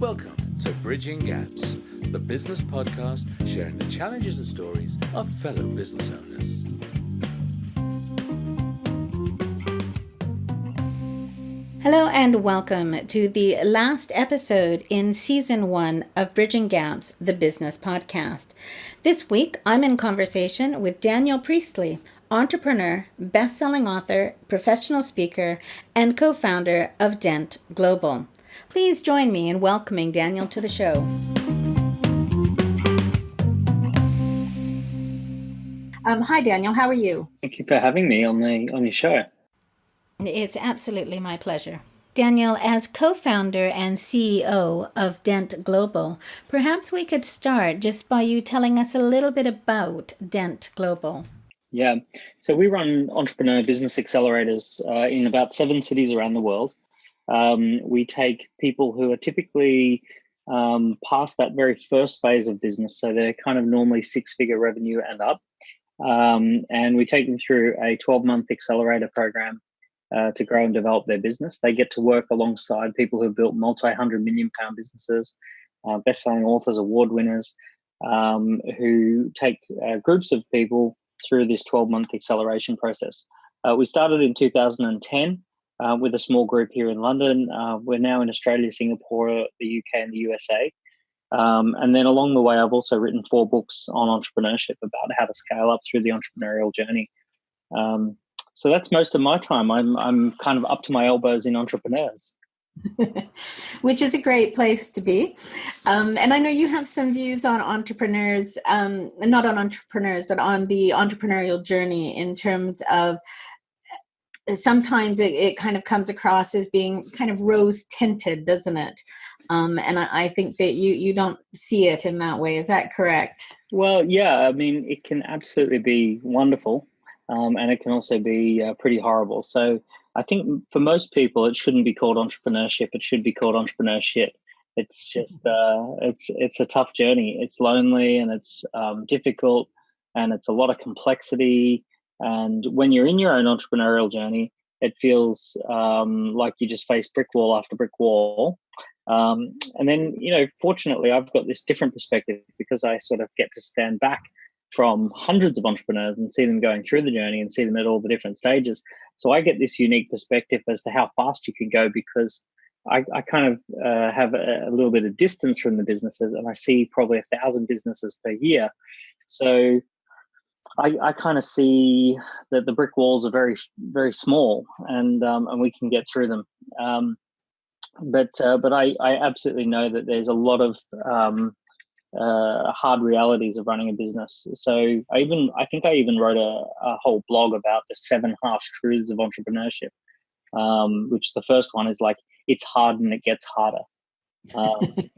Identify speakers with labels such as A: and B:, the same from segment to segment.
A: Welcome to Bridging Gaps, the business podcast sharing the challenges and stories of fellow business owners.
B: Hello and welcome to the last episode in Season 1 of Bridging Gaps, the business podcast. This week, I'm in conversation with Daniel Priestley, entrepreneur, best-selling author, professional speaker, and co-founder of Dent Global. Please join me in welcoming Daniel to the show. Hi, Daniel. How are you?
C: Thank you for having me on your show.
B: It's absolutely my pleasure. Daniel, as co-founder and CEO of Dent Global, perhaps we could start just by you telling us a little bit about Dent Global.
C: Yeah, so we run entrepreneur business accelerators in about 7 cities around the world. We take people who are typically past that very first phase of business, so they're kind of normally 6-figure revenue and up, and we take them through a 12-month accelerator program to grow and develop their business. They get to work alongside people who have built multi-100-million-pound businesses, best-selling authors, award winners, who take groups of people through this 12-month acceleration process. We started in 2010 with a small group here in London. We're now in Australia, Singapore, the UK, and the USA. And then along the way, I've also written 4 books on entrepreneurship about how to scale up through the entrepreneurial journey. So that's most of my time. I'm kind of up to my elbows in entrepreneurs.
B: Which is a great place to be. And I know you have some views on entrepreneurs, not on entrepreneurs, but on the entrepreneurial journey in terms of sometimes it kind of comes across as being kind of rose tinted, doesn't it? And I think that you don't see it in that way. Is that correct?
C: Well, yeah, I mean, it can absolutely be wonderful. And it can also be pretty horrible. So I think for most people, it shouldn't be called entrepreneurship. It should be called entrepreneurship. It's just it's a tough journey. It's lonely and it's difficult, and it's a lot of complexity. And when you're in your own entrepreneurial journey, it feels like you just face brick wall after brick wall. And then, fortunately, I've got this different perspective because I sort of get to stand back from hundreds of entrepreneurs and see them going through the journey and see them at all the different stages. So I get this unique perspective as to how fast you can go because I kind of have a little bit of distance from the businesses, and I see probably 1,000 businesses per year. So I kind of see that the brick walls are very, very small, and we can get through them. But I absolutely know that there's a lot of hard realities of running a business. So I think I even wrote a whole blog about the 7 harsh truths of entrepreneurship, which the first one is like, it's hard and it gets harder.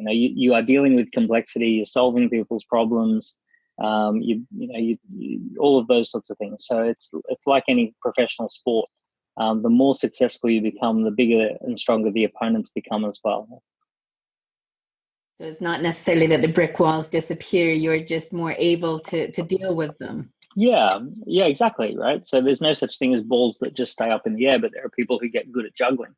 C: You are dealing with complexity, you're solving people's problems, you all of those sorts of things. So it's like any professional sport. The more successful you become, the bigger and stronger the opponents become as well.
B: So it's not necessarily that the brick walls disappear, you're just more able to deal with them.
C: Yeah, exactly, right? So there's no such thing as balls that just stay up in the air, but there are people who get good at juggling,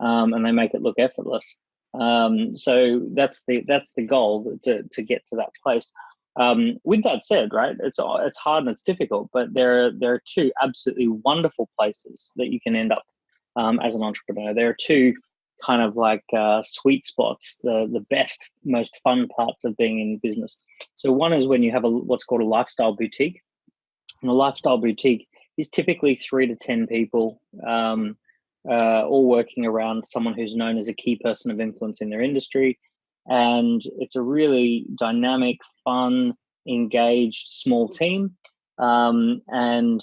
C: and they make it look effortless. So that's the goal, to get to that place. With that said, right, it's hard and it's difficult, but there are 2 absolutely wonderful places that you can end up as an entrepreneur. There are 2 kind of like sweet spots, the best, most fun parts of being in business. So one is when you have what's called a lifestyle boutique. And a lifestyle boutique is typically 3 to 10 people, all working around someone who's known as a key person of influence in their industry. And it's a really dynamic, fun, engaged, small team, and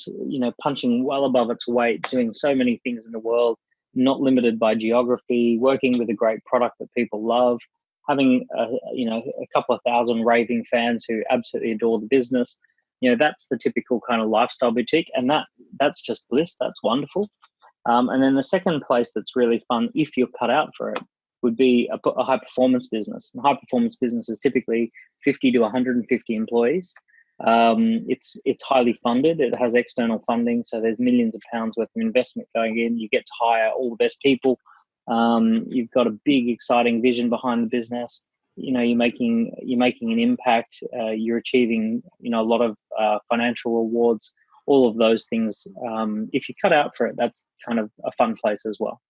C: punching well above its weight, doing so many things in the world, not limited by geography, working with a great product that people love, having a couple of thousand raving fans who absolutely adore the business. That's the typical kind of lifestyle boutique, and that's just bliss. That's wonderful. And then the second place that's really fun, if you're cut out for it, would be a high performance business. And high performance business is typically 50 to 150 employees. It's highly funded. It has external funding, so there's millions of pounds worth of investment going in. You get to hire all the best people You've got a big, exciting vision behind the business. You're making an impact. You're achieving, a lot of financial rewards. All of those things. If you cut out for it, that's kind of a fun place as well.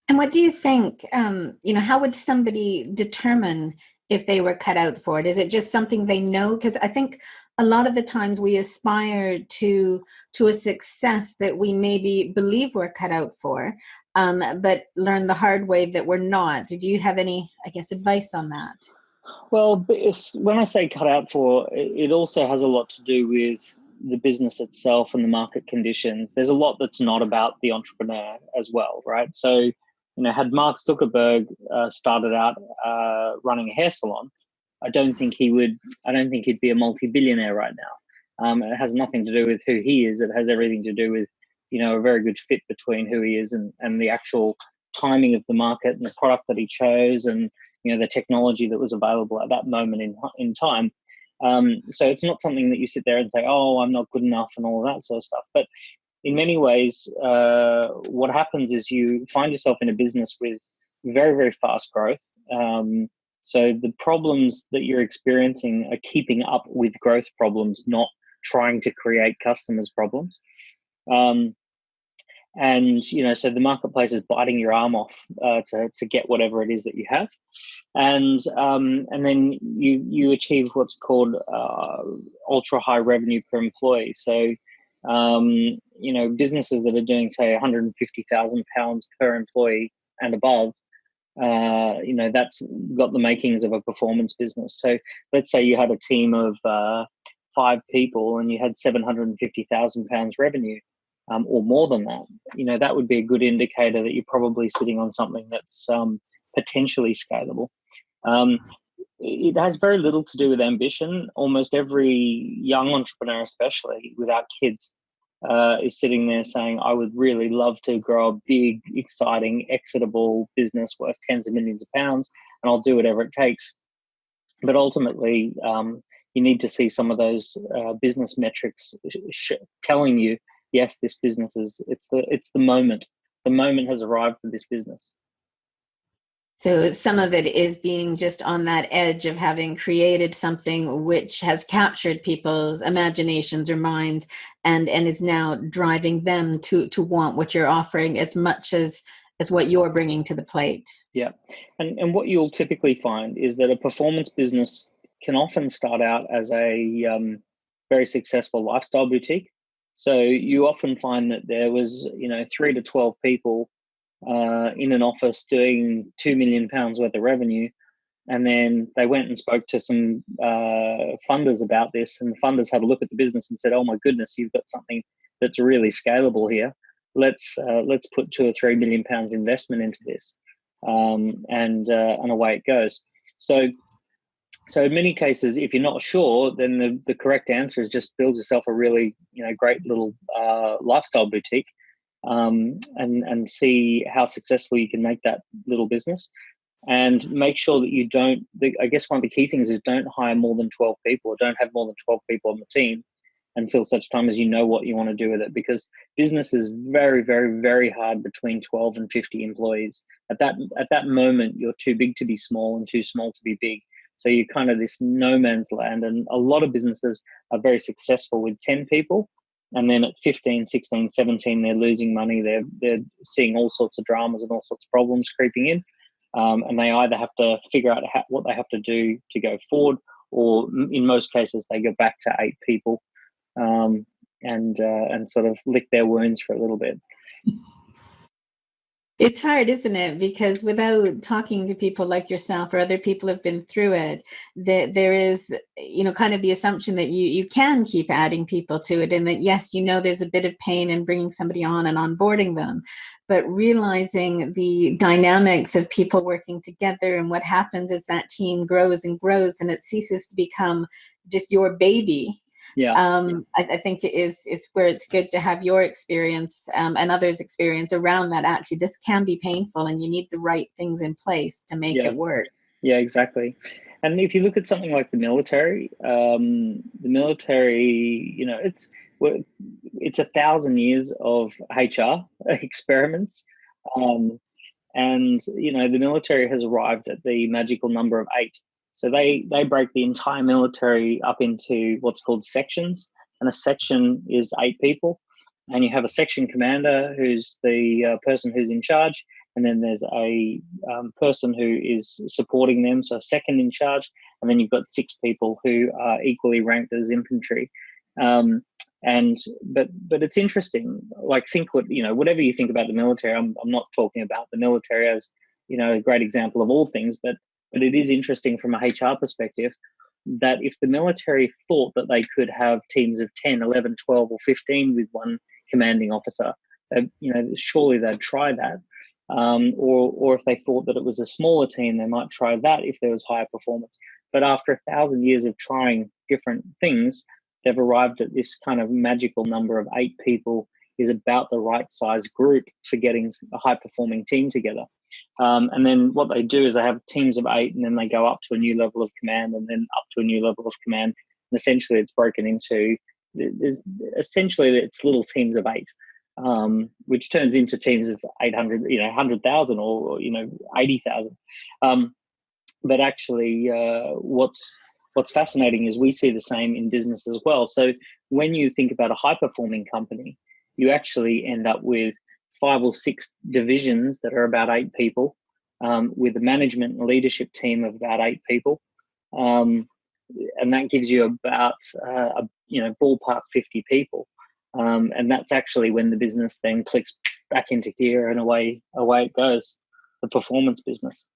B: And what do you think? How would somebody determine if they were cut out for it? Is it just something they know? Because I think a lot of the times we aspire to a success that we maybe believe we're cut out for, but learn the hard way that we're not. Do you have any, advice on that?
C: Well, when I say cut out for, it also has a lot to do with the business itself and the market conditions. There's a lot that's not about the entrepreneur as well, right? So, had Mark Zuckerberg started out running a hair salon, I don't think he'd be a multi-billionaire right now. It has nothing to do with who he is. It has everything to do with, a very good fit between who he is and the actual timing of the market and the product that he chose, and the technology that was available at that moment in time. So it's not something that you sit there and say, "Oh, I'm not good enough," and all of that sort of stuff. But in many ways, what happens is you find yourself in a business with very, very fast growth. So the problems that you're experiencing are keeping up with growth problems, not trying to create customers' problems. And so the marketplace is biting your arm off to get whatever it is that you have, and then you achieve what's called ultra high revenue per employee. So businesses that are doing, say, £150,000 per employee and above, that's got the makings of a performance business. So let's say you had a team of 5 people and you had £750,000 revenue. Or more than that, that would be a good indicator that you're probably sitting on something that's potentially scalable. It has very little to do with ambition. Almost every young entrepreneur, especially without kids, is sitting there saying, I would really love to grow a big, exciting, exitable business worth tens of millions of pounds, and I'll do whatever it takes. But ultimately, you need to see some of those business metrics telling you, yes, this business it's the moment. The moment has arrived for this business.
B: So some of it is being just on that edge of having created something which has captured people's imaginations or minds and is now driving them to want what you're offering as much as what you're bringing to the plate.
C: Yeah. And what you'll typically find is that a performance business can often start out as a very successful lifestyle boutique. So you often find that there was, 3 to 12 people in an office doing £2 million worth of revenue. And then they went and spoke to some funders about this, and the funders had a look at the business and said, "Oh my goodness, you've got something that's really scalable here. Let's put £2 or £3 million investment into this," and away it goes. So in many cases, if you're not sure, then the correct answer is just build yourself a really great little lifestyle boutique, and see how successful you can make that little business. And make sure that you don't. I guess one of the key things is don't hire more than 12 people, or don't have more than 12 people on the team until such time as you know what you want to do with it. Because business is very, very, very hard between 12 and 50 employees. At that moment, you're too big to be small and too small to be big. So you're kind of this no man's land. And a lot of businesses are very successful with 10 people. And then at 15, 16, 17, they're losing money. They're seeing all sorts of dramas and all sorts of problems creeping in. And they either have to figure out what they have to do to go forward, or in most cases, they go back to 8 people and sort of lick their wounds for a little bit.
B: It's hard, isn't it? Because without talking to people like yourself or other people who've been through it, there is, kind of the assumption that you can keep adding people to it, and that, yes, there's a bit of pain in bringing somebody on and onboarding them, but realizing the dynamics of people working together and what happens as that team grows and grows and it ceases to become just your baby.
C: Yeah.
B: I think it is where it's good to have your experience and others' experience around that. Actually, this can be painful, and you need the right things in place to make it work.
C: Yeah, exactly. And if you look at something like the military, it's 1,000 years of HR experiments, And the military has arrived at the magical number of 8. So they break the entire military up into what's called sections, and a section is 8 people. And you have a section commander, who's the person who's in charge, and then there's a person who is supporting them, so a second in charge, and then you've got 6 people who are equally ranked as infantry. But it's interesting. Like, think whatever you think about the military. I'm not talking about the military as a great example of all things, but it is interesting from a HR perspective that if the military thought that they could have teams of 10, 11, 12, or 15 with one commanding officer, surely they'd try that. Or if they thought that it was a smaller team, they might try that if there was higher performance. But after 1,000 years of trying different things, they've arrived at this kind of magical number of 8 people is about the right size group for getting a high performing team together. And then what they do is they have teams of 8, and then they go up to a new level of command, and then up to a new level of command. And essentially it's broken into, it's little teams of 8, which turns into teams of 800, 100,000 or 80,000. But actually what's fascinating is we see the same in business as well. So when you think about a high performing company, you actually end up with 5 or 6 divisions that are about 8 people, with a management and leadership team of about 8 people. And that gives you about, ballpark 50 people. And that's actually when the business then clicks back into gear, and away it goes, the performance business.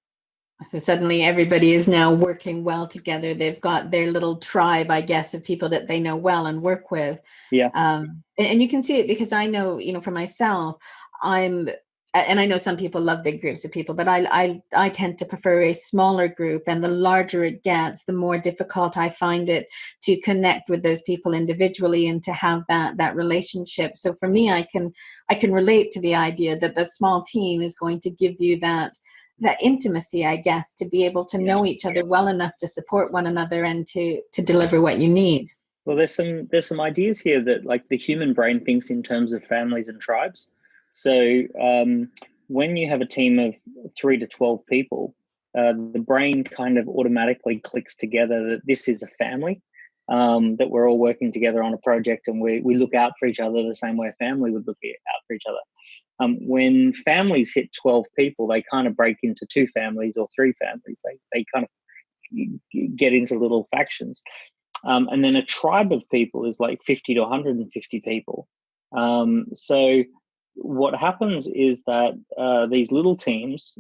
B: So suddenly everybody is now working well together. They've got their little tribe, I guess, of people that they know well and work with.
C: Yeah.
B: And you can see it because I know, for myself, and I know some people love big groups of people, but I tend to prefer a smaller group, and the larger it gets, the more difficult I find it to connect with those people individually and to have that relationship. So for me, I can relate to the idea that the small team is going to give you that intimacy, I guess, to be able to know each other well enough to support one another and to deliver what you need.
C: Well, there's some ideas here that, like, the human brain thinks in terms of families and tribes. So when you have a team of 3 to 12 people, the brain kind of automatically clicks together that this is a family, that we're all working together on a project, and we look out for each other the same way a family would look out for each other. When families hit 12 people, they kind of break into 2 families or 3 families. They kind of get into little factions. And then a tribe of people is like 50 to 150 people. So what happens is that these little teams,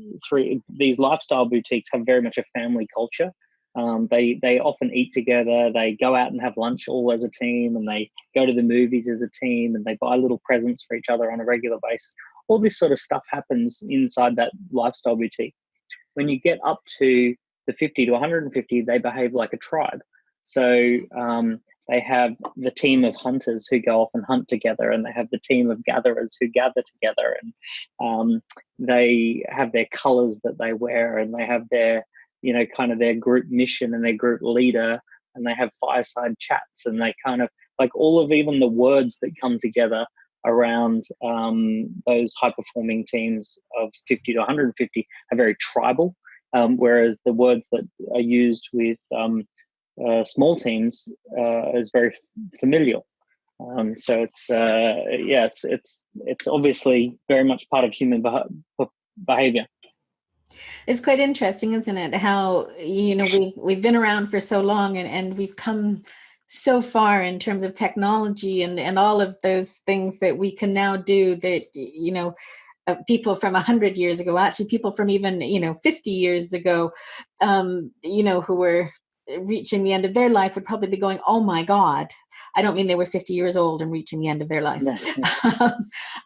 C: these lifestyle boutiques, have very much a family culture. They often eat together, they go out and have lunch all as a team, and they go to the movies as a team, and they buy little presents for each other on a regular basis. All this sort of stuff happens inside that lifestyle boutique. When you get up to the 50 to 150, they behave like a tribe. So they have the team of hunters who go off and hunt together, and they have the team of gatherers who gather together, and they have their colors that they wear, and they have their kind of their group mission and their group leader, and they have fireside chats, and they kind of, like, all of even the words that come together around those high performing teams of 50 to 150 are very tribal, whereas the words that are used with small teams is very familial. So it's obviously very much part of human behavior.
B: It's quite interesting, isn't it? How, we've been around for so long, and we've come so far in terms of technology and all of those things that we can now do that, people from 100 years ago, actually people from even, 50 years ago, who were reaching the end of their life would probably be going, oh my God. I don't mean they were 50 years old and reaching the end of their life.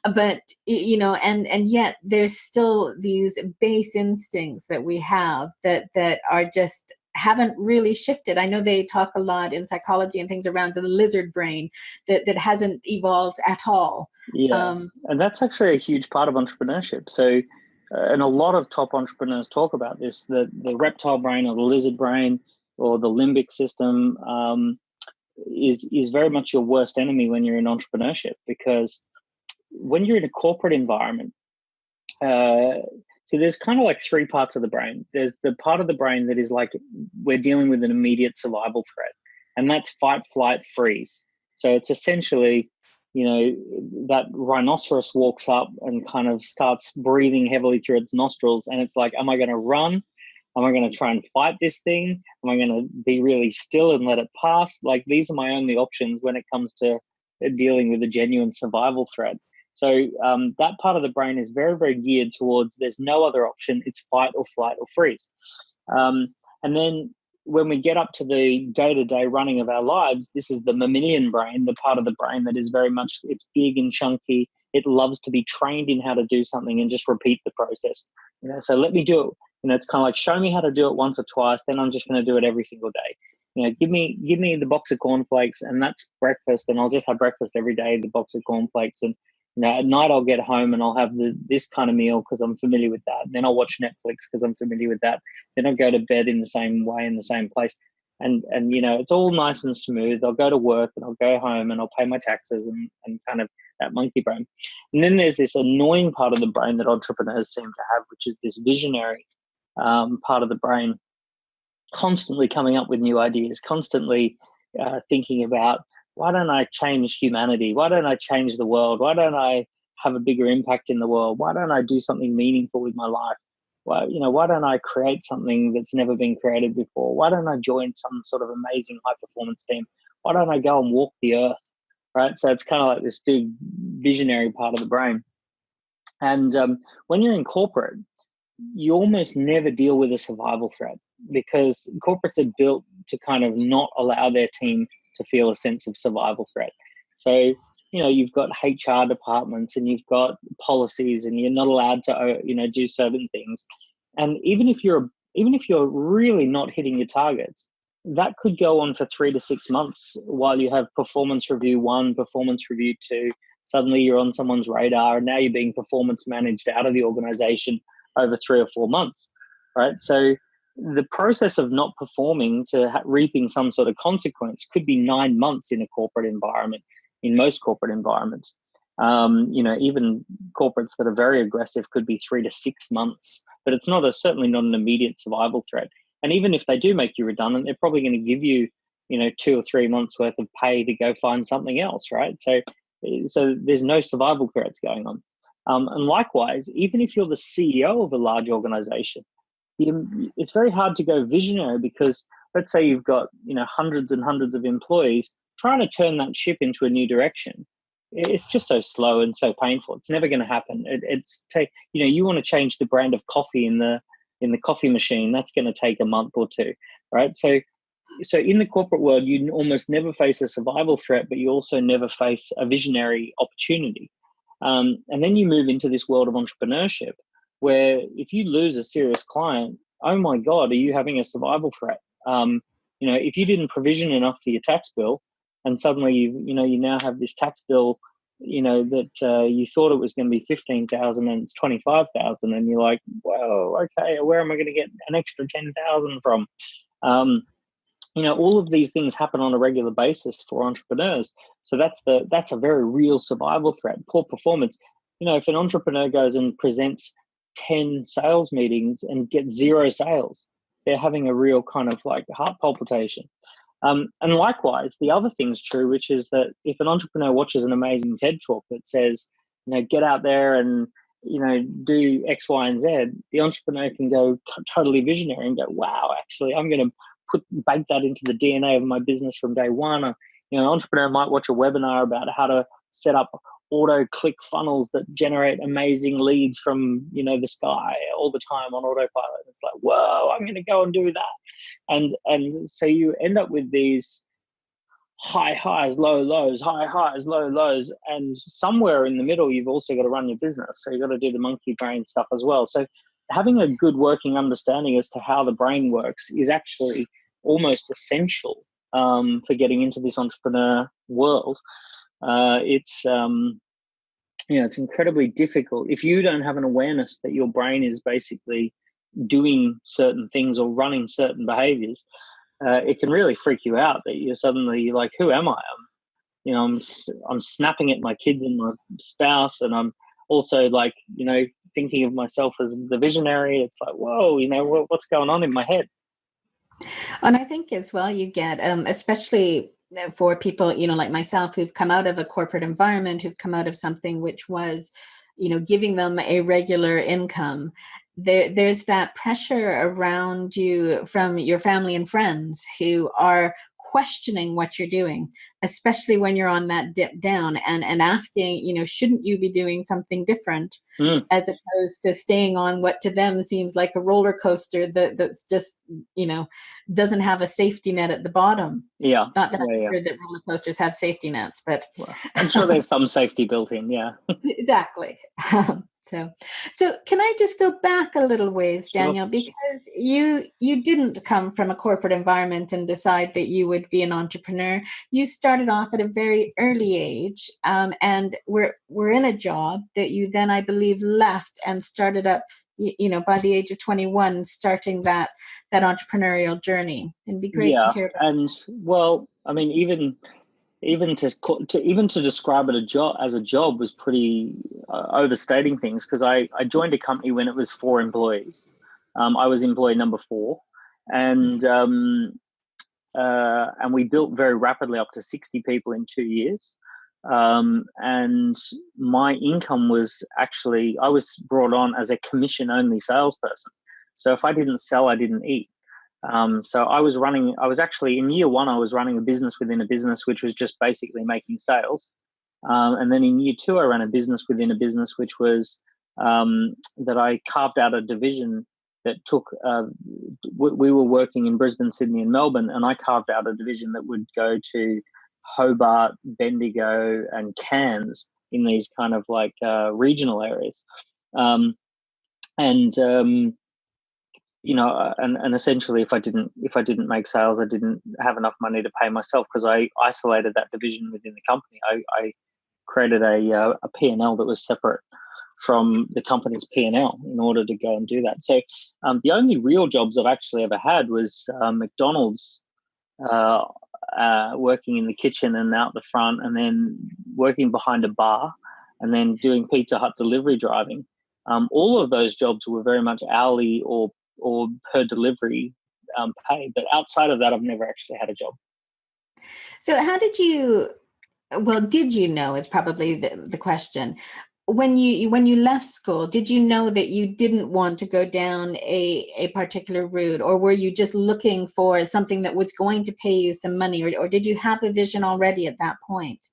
B: But, and yet there's still these base instincts that we have that are just haven't really shifted. I know they talk a lot in psychology and things around the lizard brain that hasn't evolved at all.
C: Yeah, and that's actually a huge part of entrepreneurship. So, and a lot of top entrepreneurs talk about this, the reptile brain or the lizard brain or the limbic system is very much your worst enemy when you're in entrepreneurship, because when you're in a corporate environment, So there's kind of like three parts of the brain. There's the part of the brain that is like we're dealing with an immediate survival threat, and that's fight, flight, freeze. So it's essentially, that rhinoceros walks up and kind of starts breathing heavily through its nostrils, and it's like, am I going to run? Am I going to try and fight this thing? Am I going to be really still and let it pass? Like, these are my only options when it comes to dealing with a genuine survival threat. So that part of the brain is very, very geared towards there's no other option. It's fight or flight or freeze. And then when we get up to the day-to-day running of our lives, this is the mammalian brain, the part of the brain that is very much, it's big and chunky. It loves to be trained in how to do something and just repeat the process. So let me do it. It's kind of like, show me how to do it once or twice, then I'm just going to do it every single day. Give me the box of cornflakes, and that's breakfast, and I'll just have breakfast every day, the box of cornflakes. And at night I'll get home and I'll have this kind of meal because I'm familiar with that. And then I'll watch Netflix because I'm familiar with that. Then I'll go to bed in the same way, in the same place. And it's all nice and smooth. I'll go to work and I'll go home and I'll pay my taxes and kind of that monkey brain. And then there's this annoying part of the brain that entrepreneurs seem to have, which is this visionary part of the brain, constantly coming up with new ideas, constantly thinking about, why don't I change humanity? Why don't I change the world? Why don't I have a bigger impact in the world? Why don't I do something meaningful with my life? Why don't I create something that's never been created before? Why don't I join some sort of amazing high performance team? Why don't I go and walk the earth? Right? So it's kind of like this big visionary part of the brain. And when you're in corporate, you almost never deal with a survival threat, because corporates are built to kind of not allow their team to feel a sense of survival threat. So, you've got HR departments and you've got policies, and you're not allowed to, do certain things. And even if you're really not hitting your targets, that could go on for 3 to 6 months while you have performance review 1, performance review 2. Suddenly you're on someone's radar, and now you're being performance managed out of the organization over 3 or 4 months, right? So the process of not performing to reaping some sort of consequence could be 9 months in a corporate environment, in most corporate environments. Even corporates that are very aggressive could be 3 to 6 months, but it's certainly not an immediate survival threat. And even if they do make you redundant, they're probably going to give you, 2 or 3 months worth of pay to go find something else, right? So there's no survival threats going on. And likewise, even if you're the CEO of a large organization, it's very hard to go visionary, because let's say you've got hundreds and hundreds of employees, trying to turn that ship into a new direction. It's just so slow and so painful. It's never going to happen. You want to change the brand of coffee in the coffee machine. That's going to take a month or 2, right? So in the corporate world, you almost never face a survival threat, but you also never face a visionary opportunity. And then you move into this world of entrepreneurship, where if you lose a serious client, oh my God, are you having a survival threat? If you didn't provision enough for your tax bill, and suddenly you now have this tax bill, that you thought it was going to be 15,000 and it's 25,000, and you're like, whoa, okay, where am I going to get an extra 10,000 from? All of these things happen on a regular basis for entrepreneurs. So that's a very real survival threat. Poor performance. If an entrepreneur goes and presents 10 sales meetings and gets 0 sales, they're having a real kind of like heart palpitation. And likewise, the other thing's true, which is that if an entrepreneur watches an amazing TED talk that says, get out there and, do X, Y, and Z, the entrepreneur can go totally visionary and go, wow, actually, I'm going to bake that into the DNA of my business from day one. An entrepreneur might watch a webinar about how to set up auto click funnels that generate amazing leads from the sky all the time on autopilot. It's like, whoa, I'm going to go and do that. And so you end up with these high highs, low lows, high highs, low lows, and somewhere in the middle you've also got to run your business. So you've got to do the monkey brain stuff as well. So having a good working understanding as to how the brain works is actually almost essential for getting into this entrepreneur world. It's incredibly difficult if you don't have an awareness that your brain is basically doing certain things or running certain behaviors. It can really freak you out that you're suddenly like, who am I? I'm snapping at my kids and my spouse, and I'm also like, thinking of myself as the visionary. It's like, whoa, what's going on in my head?
B: And I think as well, you get, especially for people, like myself, who've come out of a corporate environment, who've come out of something which was, giving them a regular income. There's that pressure around you from your family and friends who are questioning what you're doing, especially when you're on that dip down, and asking, shouldn't you be doing something different, as opposed to staying on what to them seems like a roller coaster that's just, doesn't have a safety net at the bottom.
C: Yeah.
B: Not that I'm sure that roller coasters have safety nets, but
C: I'm sure there's some safety built in. Yeah.
B: Exactly. So can I just go back a little ways, Daniel, because you didn't come from a corporate environment and decide that you would be an entrepreneur. You started off at a very early age, and we're in a job that you then, I believe, left and started up, by the age of 21, starting that entrepreneurial journey. It'd be great to hear about.
C: And well, I mean, even to describe it as a job was pretty overstating things, because I joined a company when it was 4 employees. I was employee number 4, and we built very rapidly up to 60 people in 2 years. And my income was actually, I was brought on as a commission only salesperson. So if I didn't sell, I didn't eat. So I was actually in year 1, I was running a business within a business, which was just basically making sales. And then in year 2, I ran a business within a business, which was that I carved out a division that took, we were working in Brisbane, Sydney and Melbourne, and I carved out a division that would go to Hobart, Bendigo and Cairns, in these kind of like regional areas. And essentially, if I didn't make sales, I didn't have enough money to pay myself, because I isolated that division within the company. I created a P&L that was separate from the company's P&L in order to go and do that. So the only real jobs I've actually ever had was McDonald's, working in the kitchen and out the front, and then working behind a bar, and then doing Pizza Hut delivery driving. All of those jobs were very much hourly or per delivery pay. But outside of that, I've never actually had a job.
B: So how did you know is probably the question. When you left school, did you know that you didn't want to go down a particular route, or were you just looking for something that was going to pay you some money, or did you have a vision already at that point?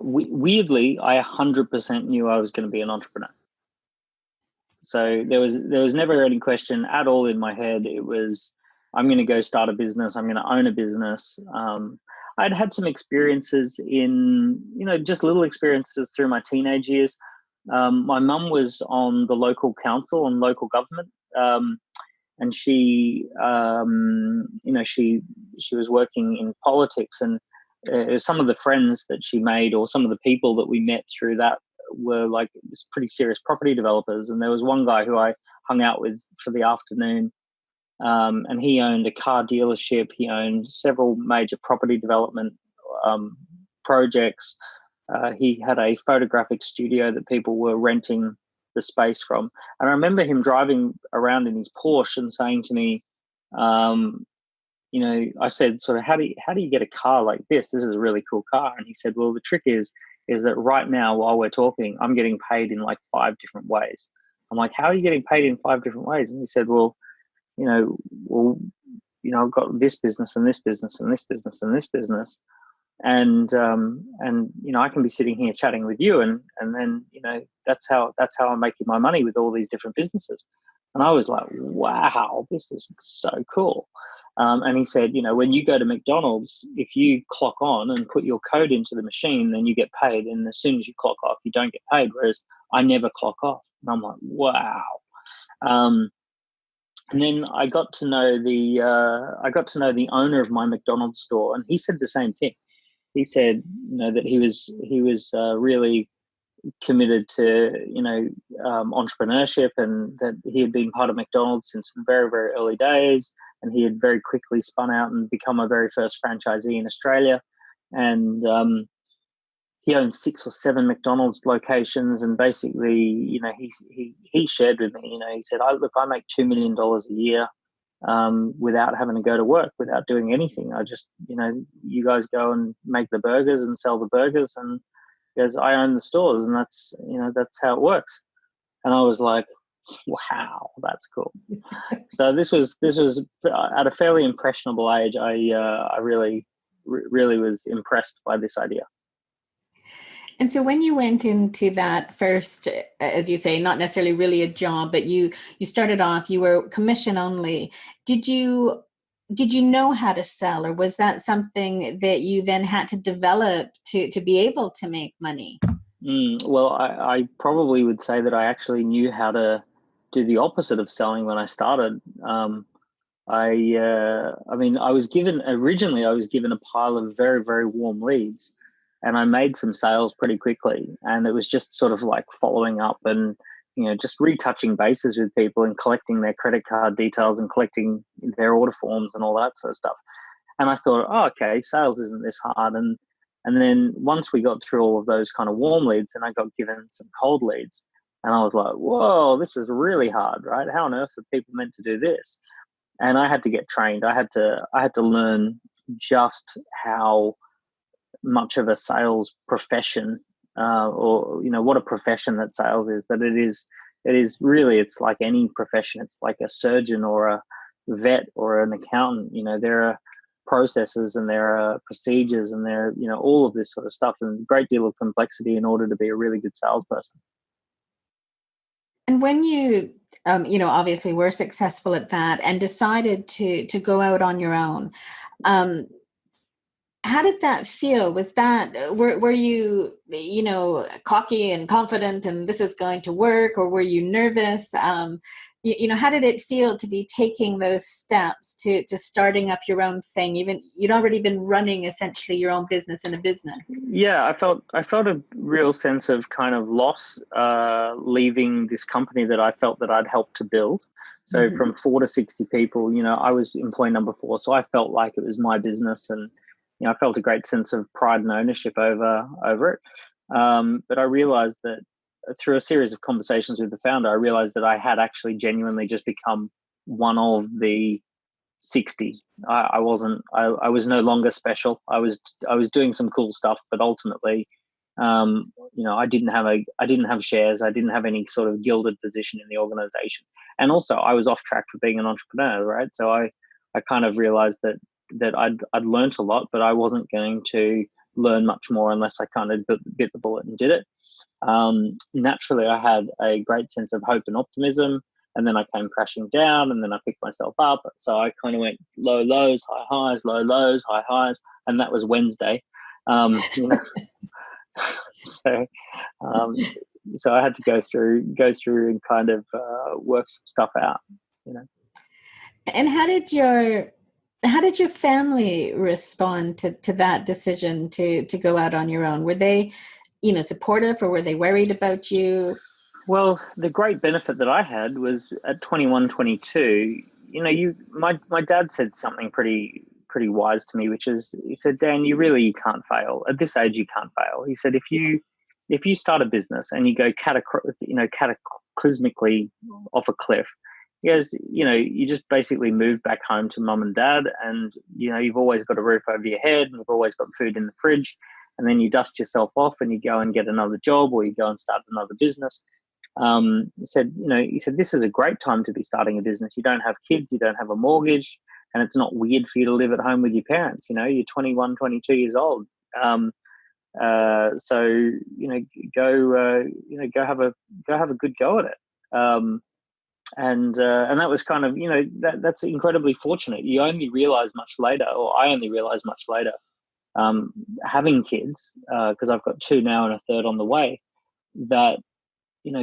C: Weirdly, I 100% knew I was going to be an entrepreneur. So there was never any question at all in my head. It was, I'm going to go start a business. I'm going to own a business. I'd had some experiences in, just little experiences through my teenage years. My mum was on the local council and local government, and she was working in politics, and some of the friends that she made, or some of the people that we met through that, were like pretty serious property developers. And there was one guy who I hung out with for the afternoon, and he owned a car dealership. He owned several major property development projects. He had a photographic studio that people were renting the space from. And I remember him driving around in his Porsche and saying to me, I said, sort of, how do you get a car like this? This is a really cool car. And he said, well, the trick is that right now, while we're talking, I'm getting paid in like 5 different ways. I'm like, how are you getting paid in 5 different ways? And he said, well, I've got this business and this business and this business and this business. And I can be sitting here chatting with you, and then, that's how I'm making my money with all these different businesses. And I was like, wow, this is so cool. And he said, when you go to McDonald's, if you clock on and put your code into the machine, then you get paid. And as soon as you clock off, you don't get paid. Whereas I never clock off. And I'm like, wow. And then I got to know the owner of my McDonald's store, and he said the same thing. He said, that he was really committed to entrepreneurship, and that he had been part of McDonald's since very, very early days, and he had very quickly spun out and become a very first franchisee in Australia. And he owned 6 or 7 McDonald's locations, and basically, he shared with me, he said, I make $2 million a year without having to go to work, without doing anything. I just, you guys go and make the burgers and sell the burgers, and because I own the stores, and that's how it works. And I was like, wow, that's cool. So this was at a fairly impressionable age. I really was impressed by this idea.
B: And so when you went into that first, as you say, not necessarily really a job, but you started off, you were commission only. Did you know how to sell, or was that something that you then had to develop to be able to make money?
C: Well, I probably would say that I actually knew how to do the opposite of selling when I started. I was given a pile of very, very warm leads, and I made some sales pretty quickly. And it was just sort of like following up and, just retouching bases with people and collecting their credit card details and collecting their order forms and all that sort of stuff. And I thought, oh, okay, sales isn't this hard. And then once we got through all of those kind of warm leads, and I got given some cold leads, and I was like, whoa, this is really hard, right? How on earth are people meant to do this? And I had to get trained. I had to learn just how much of a sales profession, or what a profession that sales is. That it is really, it's like any profession. It's like a surgeon or a vet or an accountant. There are processes and there are procedures and there are, all of this sort of stuff, and a great deal of complexity in order to be a really good salesperson.
B: And when you, obviously were successful at that and decided to go out on your own, how did that feel? Was that, were you, cocky and confident and this is going to work, or were you nervous? How did it feel to be taking those steps to starting up your own thing? Even you'd already been running essentially your own business in a business.
C: Yeah, I felt a real sense of kind of loss leaving this company that I felt that I'd helped to build. So from 4 to 60 people, I was employee number 4. So I felt like it was my business, and I felt a great sense of pride and ownership over it. But I realized that through a series of conversations with the founder, I realized that I had actually genuinely just become one of the 60. I was no longer special. I was doing some cool stuff, but ultimately, I didn't have shares. I didn't have any sort of gilded position in the organization. And also I was off track for being an entrepreneur, right? So I kind of realized that I'd learned a lot, but I wasn't going to learn much more unless I kind of bit the bullet and did it. Naturally, I had a great sense of hope and optimism, and then I came crashing down, and then I picked myself up. So I kind of went low lows, high highs, low lows, high highs, and that was Wednesday. So I had to go through and kind of work some stuff out.
B: And how did your family respond to that decision to go out on your own? Were they, supportive, or were they worried about you?
C: Well, the great benefit that I had was at 21, 22, my dad said something pretty wise to me, which is, he said, Dan, you can't fail. At this age, you can't fail. He said, if you start a business and you go cataclysmically off a cliff, because, you just basically move back home to mum and dad, and, you've always got a roof over your head, and you've always got food in the fridge, and then you dust yourself off and you go and get another job, or you go and start another business. He said, this is a great time to be starting a business. You don't have kids, you don't have a mortgage, and it's not weird for you to live at home with your parents. You're 21, 22 years old. So, go have a good go at it. And that was kind of, that's incredibly fortunate. You only realize much later, or I only realized much later, having kids, because I've got 2 now and a third on the way, that,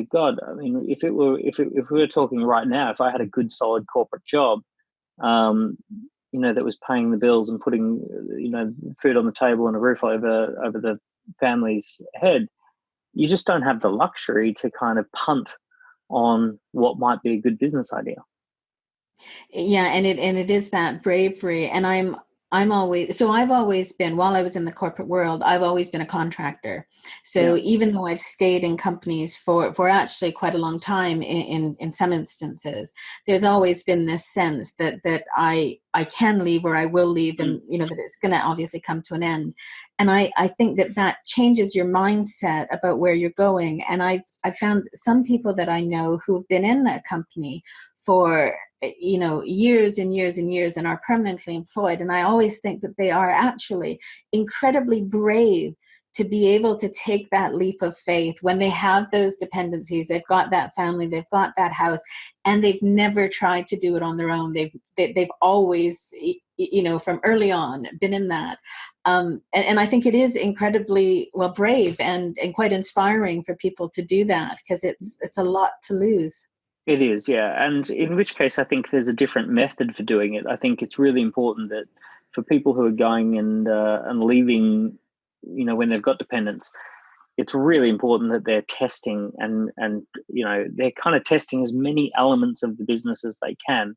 C: God, I mean, if we were talking right now, if I had a good solid corporate job, that was paying the bills and putting, food on the table and a roof over the family's head, you just don't have the luxury to kind of punt on what might be a good business idea.
B: Yeah, and it is that bravery, and I've always been, while I was in the corporate world, I've always been a contractor. So
C: Yeah.
B: even though I've stayed in companies for actually quite a long time in some instances, there's always been this sense that I can leave, or I will leave, and that it's going to obviously come to an end. And I think that changes your mindset about where you're going. And I've found some people that I know who've been in a company for years and years and years and are permanently employed. And I always think that they are actually incredibly brave to be able to take that leap of faith when they have those dependencies. They've got that family, they've got that house, and they've never tried to do it on their own. They've always, from early on been in that. And I think it is incredibly brave and quite inspiring for people to do that, because it's a lot to lose.
C: It is, yeah. And in which case, I think there's a different method for doing it. I think it's really important that for people who are going and leaving, when they've got dependents, it's really important that they're testing and they're kind of testing as many elements of the business as they can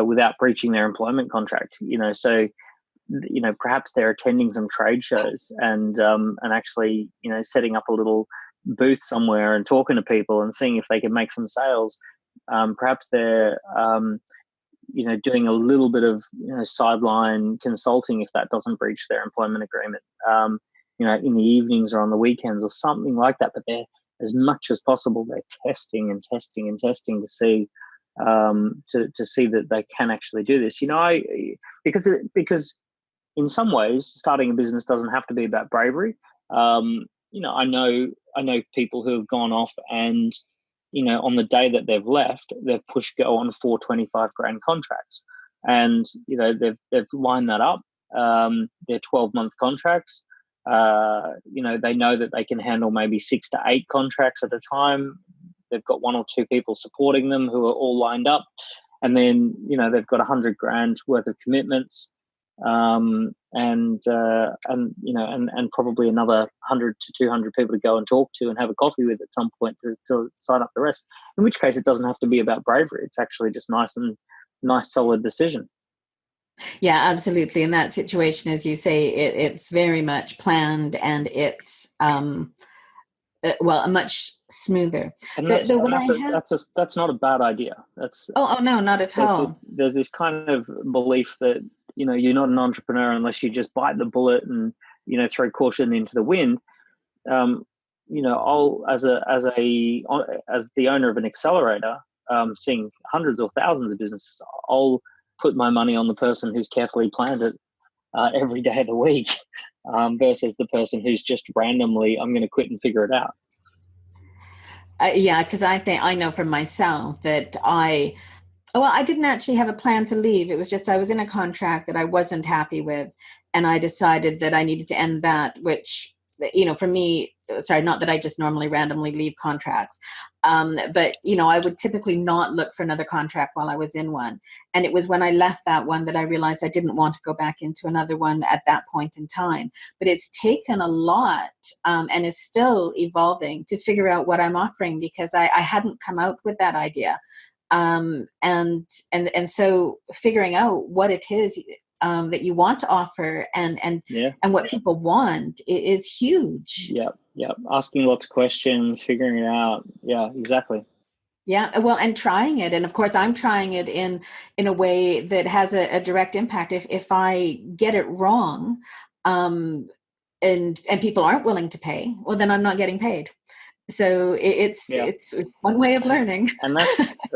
C: without breaching their employment contract. So perhaps they're attending some trade shows and actually setting up a little booth somewhere and talking to people and seeing if they can make some sales. Perhaps they're doing a little bit of sideline consulting if that doesn't breach their employment agreement. In the evenings or on the weekends or something like that. But they're, as much as possible, they're testing and testing and testing to see to see that they can actually do this. Because in some ways, starting a business doesn't have to be about bravery. I know people who have gone off and, on the day that they've left, they've pushed go on 4 $25,000 contracts, and they've lined that up. They're 12-month contracts. They know that they can handle maybe 6 to 8 contracts at a time. They've got 1 or 2 people supporting them who are all lined up, and then they've got $100,000 worth of commitments. And probably another 100 to 200 people to go and talk to and have a coffee with at some point to sign up the rest. In which case, it doesn't have to be about bravery. It's actually just nice, solid decision.
B: Yeah, absolutely. In that situation, as you say, it's very much planned, and it's much smoother.
C: And that's not a bad idea.
B: Oh no, not at all.
C: There's this kind of belief that you're not an entrepreneur unless you just bite the bullet and throw caution into the wind. I'll as the owner of an accelerator, seeing hundreds or thousands of businesses, I'll put my money on the person who's carefully planned it every day of the week, versus the person who's just randomly, I'm going to quit and figure it out.
B: Yeah, because I know for myself that I didn't actually have a plan to leave. It was just I was in a contract that I wasn't happy with, and I decided that I needed to end that, which, for me, sorry, not that I just normally randomly leave contracts, but, I would typically not look for another contract while I was in one. And it was when I left that one that I realized I didn't want to go back into another one at that point in time. But it's taken a lot, and is still evolving, to figure out what I'm offering, because I hadn't come out with that idea. And so figuring out what it is that you want to offer and what people want is huge.
C: Yeah. Asking lots of questions, figuring it out. Yeah, exactly.
B: Yeah, well, and trying it. And of course, I'm trying it in a way that has a direct impact. If I get it wrong, and people aren't willing to pay, well, then I'm not getting paid. So it's one way of learning.
C: And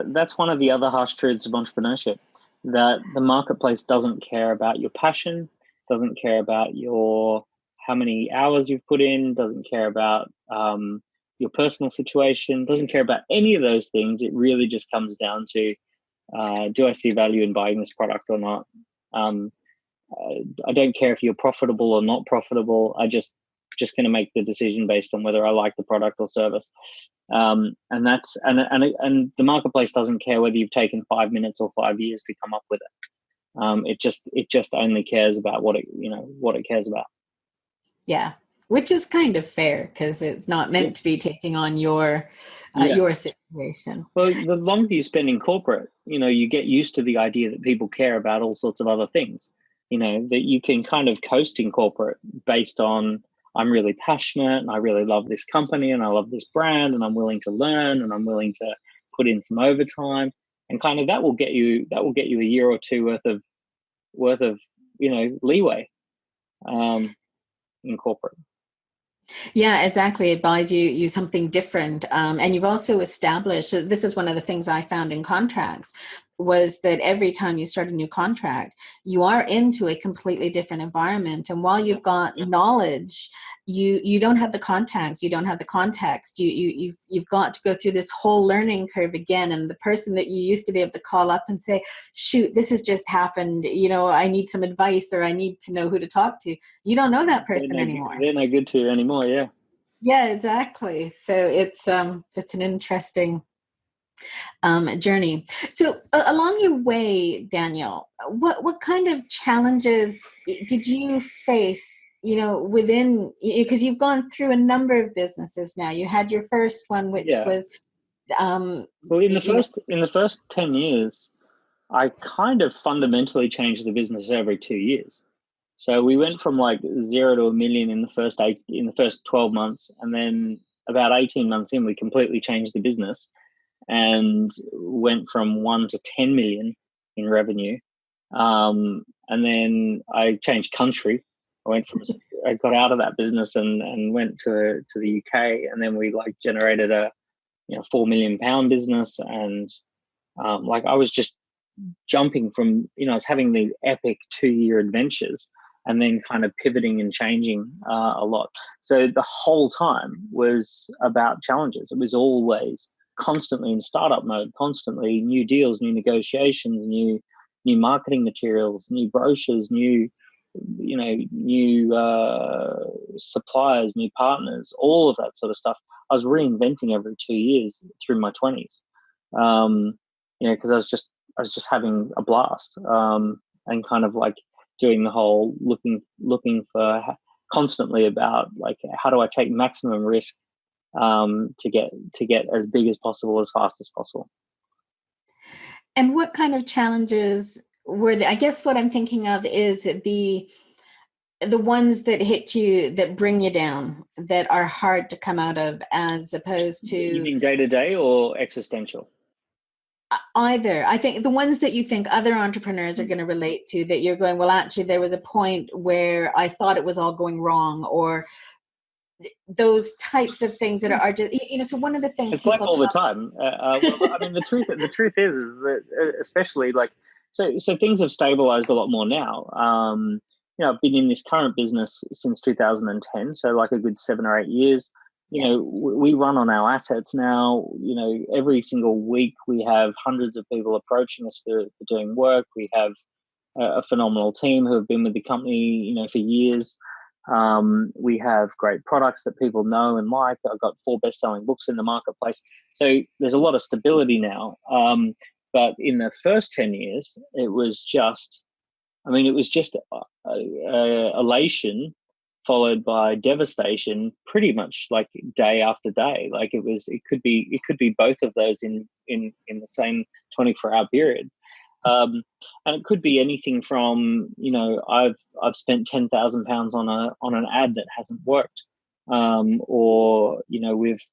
C: that's one of the other harsh truths of entrepreneurship, that the marketplace doesn't care about your passion, doesn't care about how many hours you've put in, doesn't care about your personal situation, doesn't care about any of those things. It really just comes down to, do I see value in buying this product or not? I don't care if you're profitable or not profitable. I just going to make the decision based on whether I like the product or service. And the marketplace doesn't care whether you've taken 5 minutes or 5 years to come up with it. It just only cares about what it cares about.
B: Yeah, which is kind of fair, because it's not meant to be taking on your situation.
C: Well, the longer you spend in corporate, you get used to the idea that people care about all sorts of other things. that you can kind of coast in corporate based on, I'm really passionate and I really love this company and I love this brand and I'm willing to learn and I'm willing to put in some overtime, and kind of that will get you a year or two worth of leeway in corporate.
B: Yeah, exactly. It buys you something different. And you've also established, so this is one of the things I found in contracts, was that every time you start a new contract, you are into a completely different environment. And while you've got knowledge, you don't have the contacts, you don't have the context. You've got to go through this whole learning curve again. And the person that you used to be able to call up and say, shoot, this has just happened, I need some advice, or I need to know who to talk to. You don't know that person anymore.
C: They're no good to you anymore. Yeah.
B: Yeah, exactly. So it's an interesting journey. So along your way, Daniel, what kind of challenges did you face, within, because you've gone through a number of businesses now. You had your first one, which was
C: well, in the first 10 years, I kind of fundamentally changed the business every 2 years. So we went from like 0 to $1 million in the first 12 months, and then about 18 months in, we completely changed the business and went from 1 to 10 million in revenue. And then I changed country. I got out of that business and went to the UK, and then we generated a £4 million business, and I was just jumping from I was having these epic 2-year adventures, and then kind of pivoting and changing a lot. So the whole time was about challenges. It was always constantly in startup mode, constantly new deals, new negotiations, new marketing materials, new brochures, new suppliers, new partners, all of that sort of stuff. I was reinventing every 2 years through my 20s, because I was just having a blast, and kind of doing the whole looking for constantly about how do I take maximum risk to get as big as possible, as fast as possible.
B: And what kind of challenges were there? I guess what I'm thinking of is the ones that hit you, that bring you down, that are hard to come out of, as opposed to...
C: You mean day-to-day or existential?
B: Either. I think the ones that you think other entrepreneurs are going to relate to, that you're going, well, actually, there was a point where I thought it was all going wrong, or those types of things that are just, so one of the things
C: it's all the time. Well, I mean, the truth is that especially so things have stabilized a lot more now. I've been in this current business since 2010, so a good 7 or 8 years. We run on our assets now. Every single week we have hundreds of people approaching us for doing work. We have a phenomenal team who have been with the company, for years. We have great products that people know and like. I've got 4 best-selling books in the marketplace. So there's a lot of stability now. But in the first 10 years, it was just elation followed by devastation, pretty much day after day. It could be both of those in the same 24-hour period. And it could be anything from, I've spent £10,000 on an ad that hasn't worked, or we've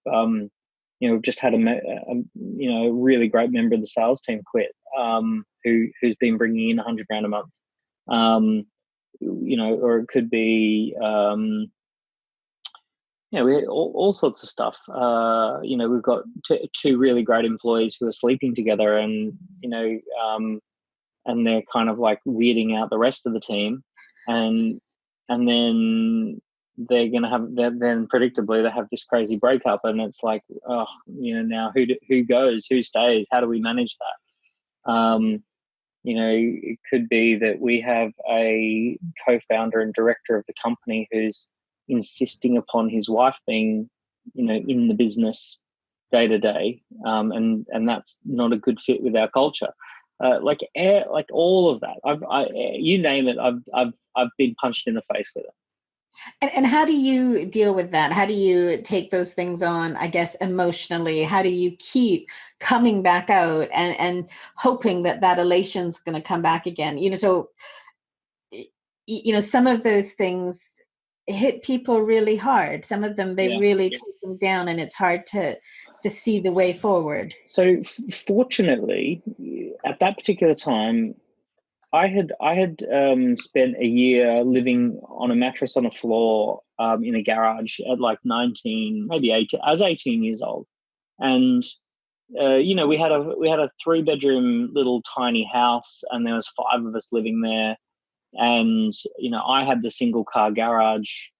C: just had a really great member of the sales team quit, who's been bringing in £100,000 a month, or it could be we had all sorts of stuff. We've got 2 really great employees who are sleeping together, and and they're kind of weirding out the rest of the team, and then they're going to have, then predictably they have this crazy breakup, and it's now who goes, who stays, how do we manage that? It could be that we have a co-founder and director of the company who's insisting upon his wife being, in the business day to day, and that's not a good fit with our culture. All of that, you name it, I've been punched in the face with it.
B: And how do you deal with that? How do you take those things on, I guess, emotionally? How do you keep coming back out and hoping that elation's going to come back again? So some of those things hit people really hard. Some of them, they really take them down, and it's hard to see the way forward.
C: So fortunately, at that particular time, I had spent a year living on a mattress on a floor in a garage at like 19, maybe 18. I was 18 years old, and we had a 3-bedroom little tiny house, and there was 5 of us living there. And I had the single car garage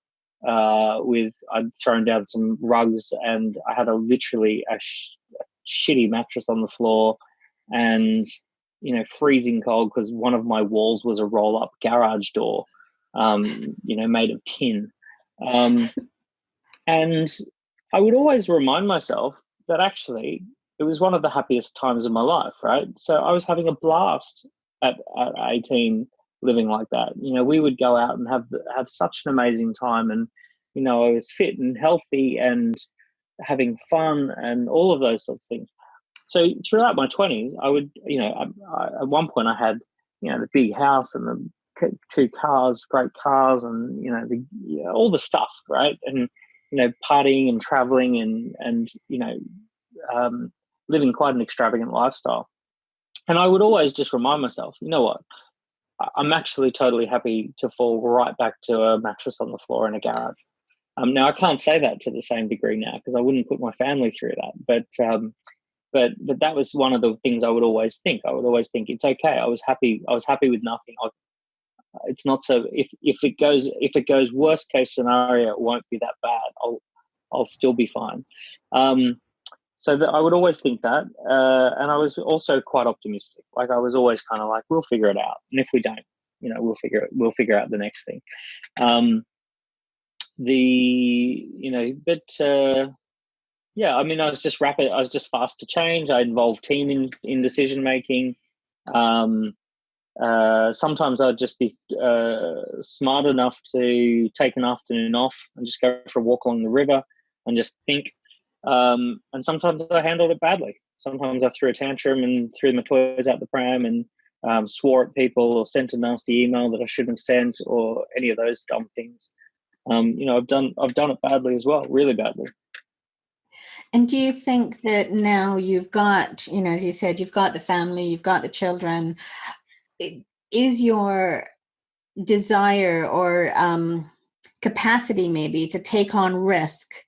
C: I'd thrown down some rugs, and I had literally a shitty mattress on the floor, and freezing cold because one of my walls was a roll-up garage door, made of tin. And I would always remind myself that actually it was one of the happiest times of my life, right? So I was having a blast at 18 living like that. We would go out and have such an amazing time, and I was fit and healthy and having fun and all of those sorts of things. So throughout my 20s, I would, at one point I had, the big house and the 2 cars, great cars, and all the stuff, right? And partying and traveling and living quite an extravagant lifestyle. And I would always just remind myself, you know what? I'm actually totally happy to fall right back to a mattress on the floor in a garage. Now I can't say that to the same degree now because I wouldn't put my family through that. But that was one of the things I would always think. I would always think it's okay. I was happy with nothing. It's not so. If it goes worst case scenario, it won't be that bad. I'll still be fine. So that I would always think that, and I was also quite optimistic. Like I was always kind of like, we'll figure it out, and if we don't, we'll figure out the next thing. I mean, I was just rapid. I was just fast to change. I involved team in decision making. Sometimes I'd just be smart enough to take an afternoon off and just go for a walk along the river and just think. And sometimes I handled it badly. Sometimes I threw a tantrum and threw my toys out the pram and swore at people or sent a nasty email that I shouldn't have sent or any of those dumb things. I've done it badly as well, really badly.
B: And do you think that now you've got, as you said, you've got the family, you've got the children, is your desire or capacity maybe to take on risk,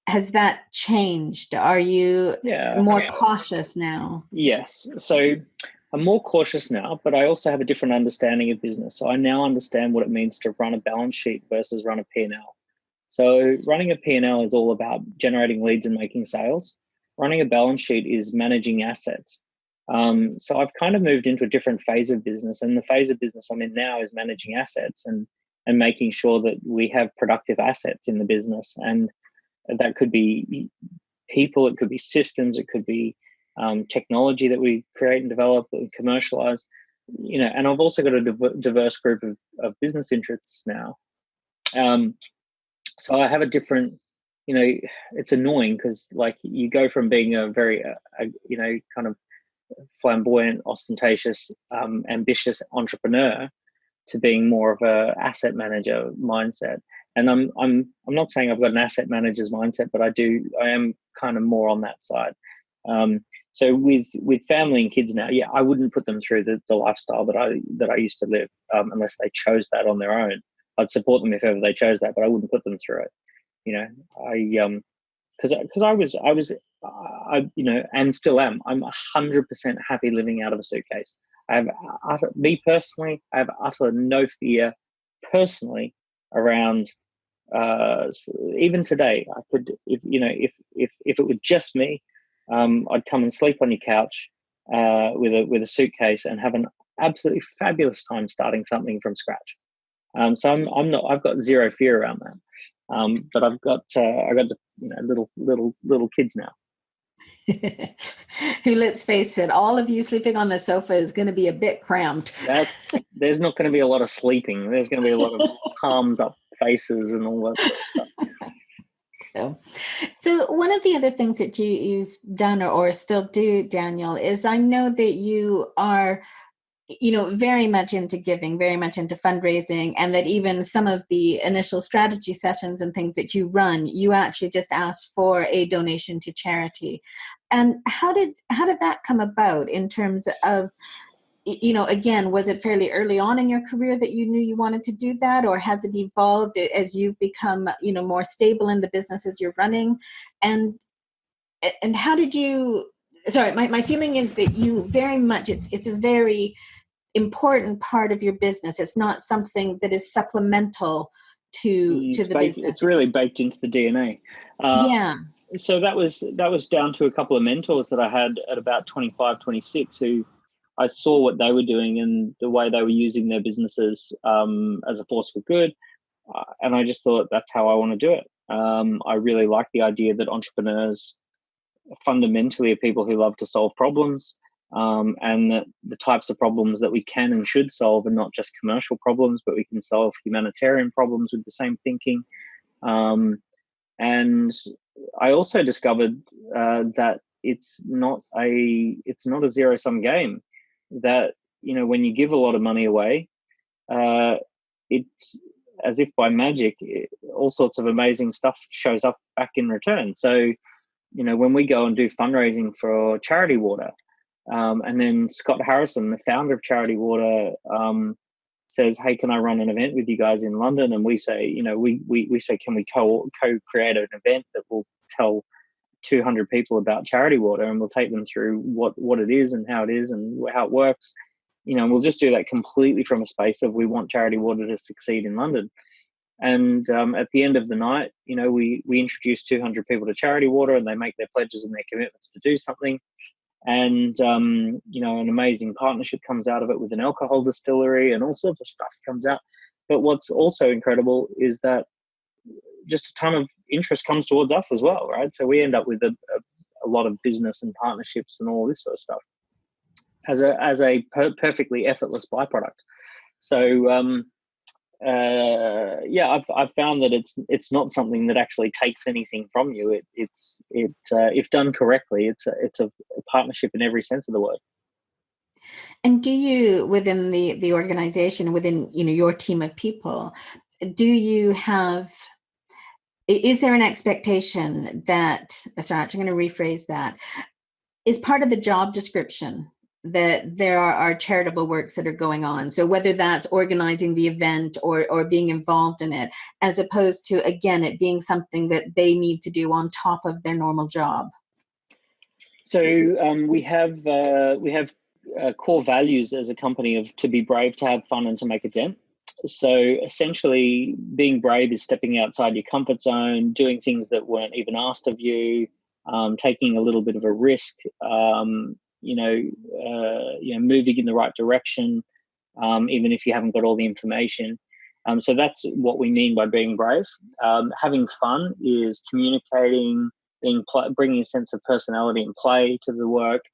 B: has that changed? Are you more cautious now?
C: Yes. So I'm more cautious now, but I also have a different understanding of business. So I now understand what it means to run a balance sheet versus run a P&L. So running a P&L is all about generating leads and making sales. Running a balance sheet is managing assets. So I've kind of moved into a different phase of business, and the phase of business I'm in now is managing assets and making sure that we have productive assets in the business. And that could be people, it could be systems, it could be technology that we create and develop and commercialize. And I've also got a diverse group of business interests now. So I have a different, it's annoying because like you go from being a very, kind of flamboyant, ostentatious, ambitious entrepreneur to being more of a asset manager mindset. And I'm not saying I've got an asset manager's mindset, but I am kind of more on that side. So with family and kids now, I wouldn't put them through the lifestyle that I used to live unless they chose that on their own. I'd support them if ever they chose that, but I wouldn't put them through it. Because I was, and still am. I'm 100% happy living out of a suitcase. I have me personally, I have utter no fear personally around. Even today, I could, if it were just me, I'd come and sleep on your couch with a suitcase and have an absolutely fabulous time starting something from scratch. So I've got zero fear around that. But I've got little kids now.
B: Who, let's face it, all of you sleeping on the sofa is going to be a bit cramped.
C: There's not going to be a lot of sleeping. There's going to be a lot of palmed up faces and all that stuff.
B: So one of the other things that you've done or still do, Daniel, is I know that you are very much into giving, very much into fundraising, and that even some of the initial strategy sessions and things that you run, you actually just ask for a donation to charity. And how did that come about in terms of, again, was it fairly early on in your career that you knew you wanted to do that, or has it evolved as you've become, more stable in the businesses you're running? And how did you, sorry, my feeling is that you very much, it's a very important part of your business. It's not something that is supplemental to the business.
C: It's really baked into the DNA.
B: Yeah.
C: So that was down to a couple of mentors that I had at about 25, 26, who I saw what they were doing and the way they were using their businesses as a force for good. And I just thought, that's how I want to do it. I really like the idea that entrepreneurs fundamentally are people who love to solve problems, and that the types of problems that we can and should solve are not just commercial problems, but we can solve humanitarian problems with the same thinking. And I also discovered that it's not a zero-sum game. That, when you give a lot of money away, it's as if by magic, all sorts of amazing stuff shows up back in return. So, when we go and do fundraising for Charity Water, and then Scott Harrison, the founder of Charity Water, says, "Hey, can I run an event with you guys in London?" And we say, we say, "Can we co-create an event that will tell 200 people about Charity Water, and we'll take them through what it is and how it works." And we'll just do that completely from a space of, we want Charity Water to succeed in London. And at the end of the night, we introduce 200 people to Charity Water, and they make their pledges and their commitments to do something. And, an amazing partnership comes out of it with an alcohol distillery, and all sorts of stuff comes out. But what's also incredible is that just a ton of interest comes towards us as well, right? So we end up with a lot of business and partnerships and all this sort of stuff as a perfectly effortless byproduct. So, I've found that it's not something that actually takes anything from you. If done correctly, it's a partnership in every sense of the word.
B: And do you, within the organization, within your team of people, is there an expectation that, sorry, I'm going to rephrase that, is part of the job description that there are charitable works that are going on? So whether that's organizing the event or being involved in it, as opposed to, again, it being something that they need to do on top of their normal job.
C: So we have core values as a company of to be brave, to have fun, and to make a dent. So essentially, being brave is stepping outside your comfort zone, doing things that weren't even asked of you, taking a little bit of a risk, moving in the right direction, even if you haven't got all the information. So that's what we mean by being brave. Having fun is communicating, bringing a sense of personality and play to the work.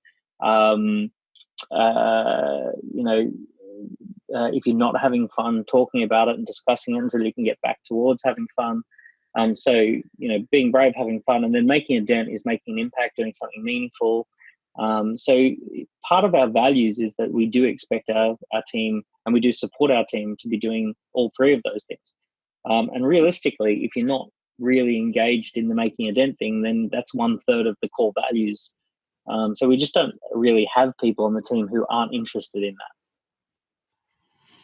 C: If you're not having fun, talking about it and discussing it until you can get back towards having fun. So being brave, having fun, and then making a dent is making an impact, doing something meaningful. So part of our values is that we do expect our team, and we do support our team to be doing all three of those things. And realistically, if you're not really engaged in the making a dent thing, then that's 1/3 of the core values. So we just don't really have people on the team who aren't interested in that.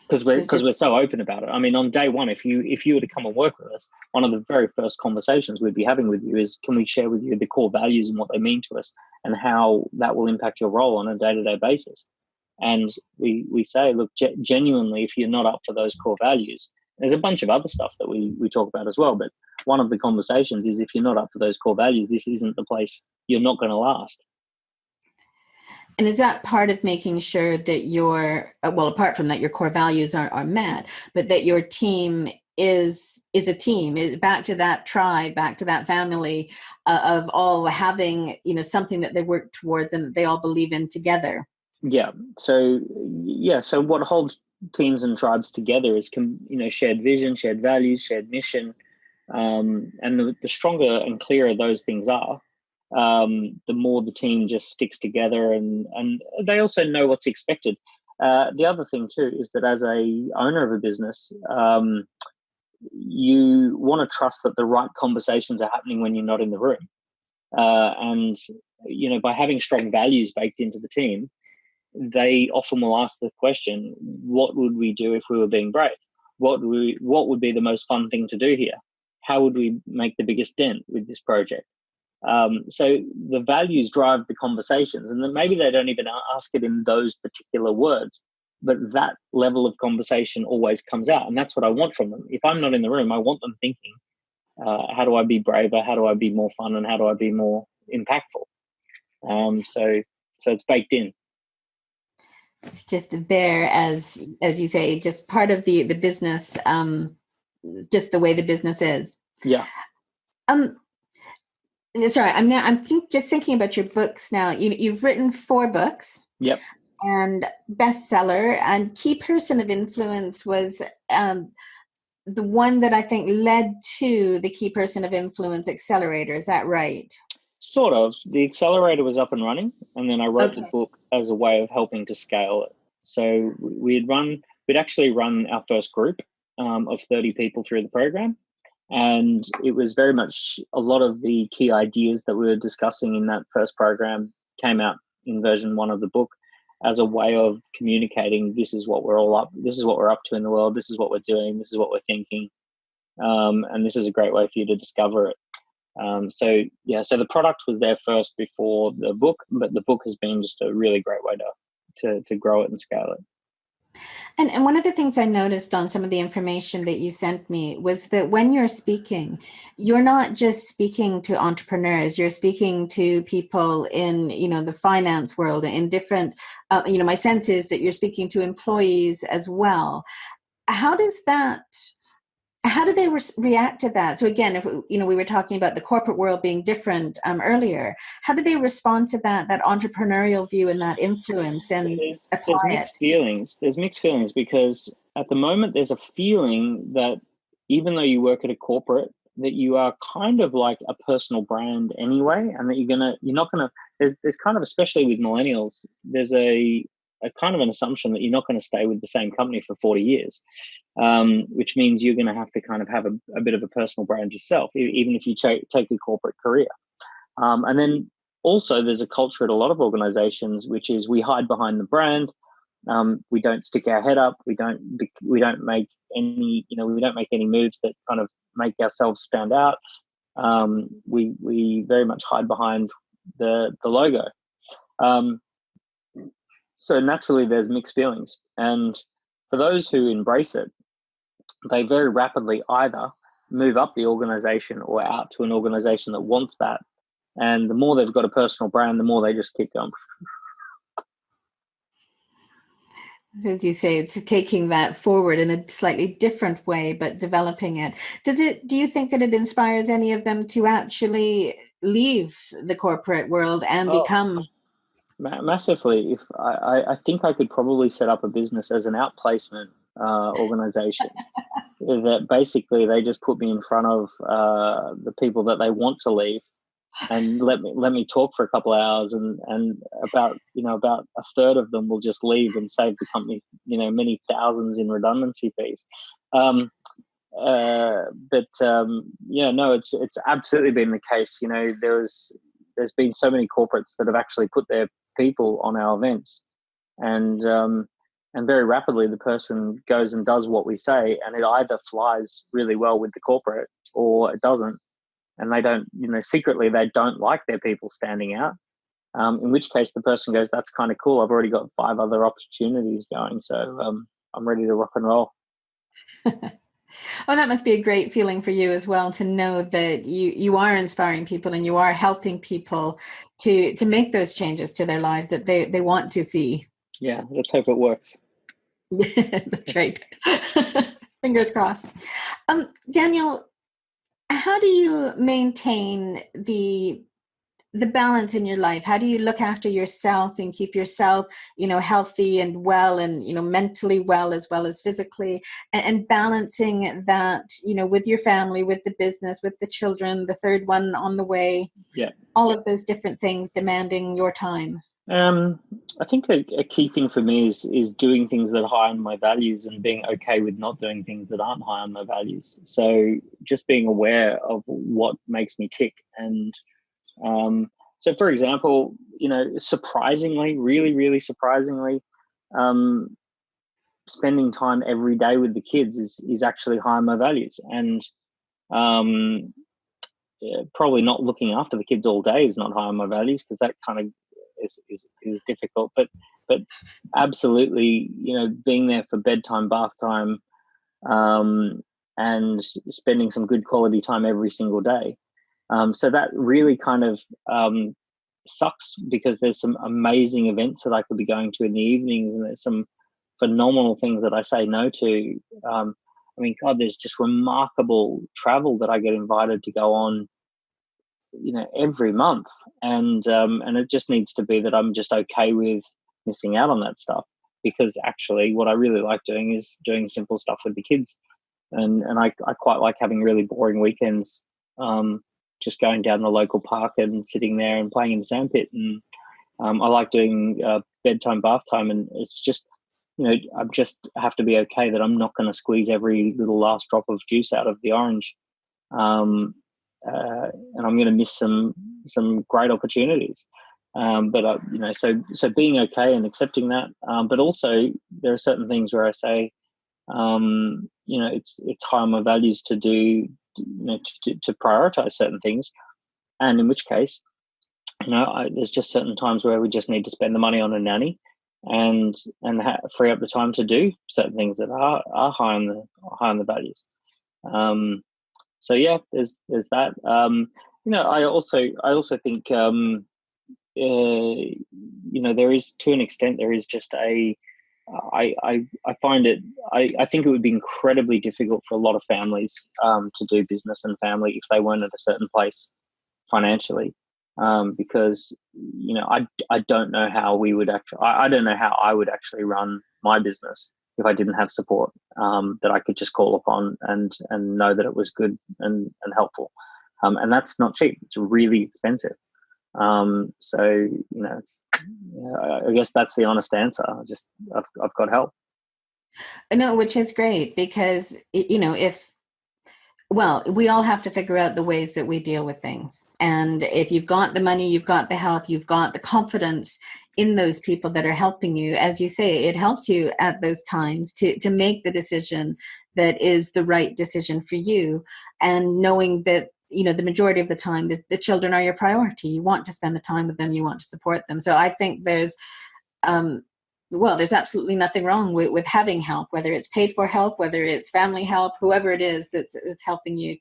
C: Because we're so open about it. I mean, on day one, if you were to come and work with us, one of the very first conversations we'd be having with you is, can we share with you the core values and what they mean to us, and how that will impact your role on a day-to-day basis? And we say, look, genuinely, if you're not up for those core values, there's a bunch of other stuff that we talk about as well. But one of the conversations is, if you're not up for those core values, this isn't the place. You're not going to last.
B: And is that part of making sure that apart from that, your core values are met, but that your team is a team, is back to that tribe, back to that family of all having, something that they work towards and that they all believe in together?
C: Yeah. So what holds teams and tribes together is, shared vision, shared values, shared mission. And the stronger and clearer those things are, the more the team just sticks together, and they also know what's expected. The other thing too is that as a owner of a business, you want to trust that the right conversations are happening when you're not in the room. And by having strong values baked into the team, they often will ask the question, what would we do if we were being brave? What would be the most fun thing to do here? How would we make the biggest dent with this project? So the values drive the conversations, and then maybe they don't even ask it in those particular words, but that level of conversation always comes out. And that's what I want from them. If I'm not in the room, I want them thinking, how do I be braver? How do I be more fun? And how do I be more impactful? So it's baked in.
B: It's just there, as you say, just part of the business, just the way the business is.
C: Yeah.
B: Sorry, I'm just thinking about your books now. You've written 4 books.
C: Yep.
B: And bestseller, and Key Person of Influence was the one that I think led to the Key Person of Influence Accelerator. Is that right? Sort
C: of. The accelerator was up and running, and then I wrote the book as a way of helping to scale it. So we'd actually run our first group of 30 people through the program. And it was very much a lot of the key ideas that we were discussing in that first program came out in version 1 of the book as a way of communicating, this is what we're up to in the world, this is what we're doing, this is what we're thinking, and this is a great way for you to discover it. So the product was there first before the book, but the book has been just a really great way to grow it and scale it.
B: And one of the things I noticed on some of the information that you sent me was that when you're speaking, you're not just speaking to entrepreneurs, you're speaking to people in, the finance world, in different, my sense is that you're speaking to employees as well. How do they react to that? So again, if we were talking about the corporate world being different earlier, how do they respond to that entrepreneurial view and that influence and apply it?
C: There's mixed feelings because at the moment there's a feeling that even though you work at a corporate, that you are kind of like a personal brand anyway, and that there's kind of, especially with millennials, there's a kind of an assumption that you're not going to stay with the same company for 40 years, which means you're going to have to kind of have a bit of a personal brand yourself, even if you take a corporate career. And then also there's a culture at a lot of organizations, which is we hide behind the brand. We don't stick our head up. We don't make any moves that kind of make ourselves stand out. We very much hide behind the logo. So naturally there's mixed feelings. And for those who embrace it, they very rapidly either move up the organization or out to an organization that wants that. And the more they've got a personal brand, the more they just keep going.
B: So as you say, it's taking that forward in a slightly different way, but developing it. Do you think that it inspires any of them to actually leave the corporate world and become...
C: Massively. If I think I could probably set up a business as an outplacement organization that basically they just put me in front of the people that they want to leave and let me talk for a couple of hours, and about a third of them will just leave and save the company many thousands in redundancy fees. It's absolutely been the case. There's been so many corporates that have actually put their people on our events, and very rapidly the person goes and does what we say, and it either flies really well with the corporate or it doesn't, and they don't, secretly they don't like their people standing out, in which case the person goes, that's kind of cool, I've already got 5 other opportunities going, so I'm ready to rock and roll.
B: Well, that must be a great feeling for you as well, to know that you are inspiring people and you are helping people to make those changes to their lives that they want to see.
C: Yeah, let's hope it works.
B: That's right. Fingers crossed. Daniel, how do you maintain the balance in your life? How do you look after yourself and keep yourself, healthy and well, and, mentally well as physically, and balancing that, with your family, with the business, with the children, the third one on the way, all of those different things demanding your time?
C: I think a key thing for me is doing things that are high on my values and being okay with not doing things that aren't high on my values. So just being aware of what makes me tick. And so, for example, surprisingly, really, really surprisingly, um, spending time every day with the kids is actually high on my values. And um, probably not looking after the kids all day is not high on my values, because that kind of is difficult. But absolutely, being there for bedtime, bath time, and spending some good quality time every single day. So that really kind of sucks, because there's some amazing events that I could be going to in the evenings, and there's some phenomenal things that I say no to. I mean, God, there's just remarkable travel that I get invited to go on, every month, and it just needs to be that I'm just okay with missing out on that stuff, because actually, what I really like doing is doing simple stuff with the kids, and I quite like having really boring weekends, just going down the local park and sitting there and playing in the sandpit, and I like doing bedtime, bath time, and it's just, I just have to be okay that I'm not going to squeeze every little last drop of juice out of the orange, and I'm going to miss some great opportunities. But so being okay and accepting that, but also there are certain things where I say, it's high on my values to do, to prioritize certain things, and in which case, there's just certain times where we just need to spend the money on a nanny, and free up the time to do certain things that are high on the values. So yeah, there's that. I also think there is, to an extent, there is just I find it, I think it would be incredibly difficult for a lot of families to do business and family if they weren't at a certain place financially, because I don't know how we would actually, I don't know how I would actually run my business if I didn't have support that I could just call upon and know that it was good and helpful, and that's not cheap. It's really expensive. So I guess that's the honest answer. I've got help.
B: No, which is great, because we all have to figure out the ways that we deal with things. And if you've got the money, you've got the help, you've got the confidence in those people that are helping you, as you say, it helps you at those times to make the decision that is the right decision for you. And knowing that, the majority of the time, the children are your priority. You want to spend the time with them, you want to support them. So I think there's absolutely nothing wrong with having help, whether it's paid for help, whether it's family help, whoever it is that's helping you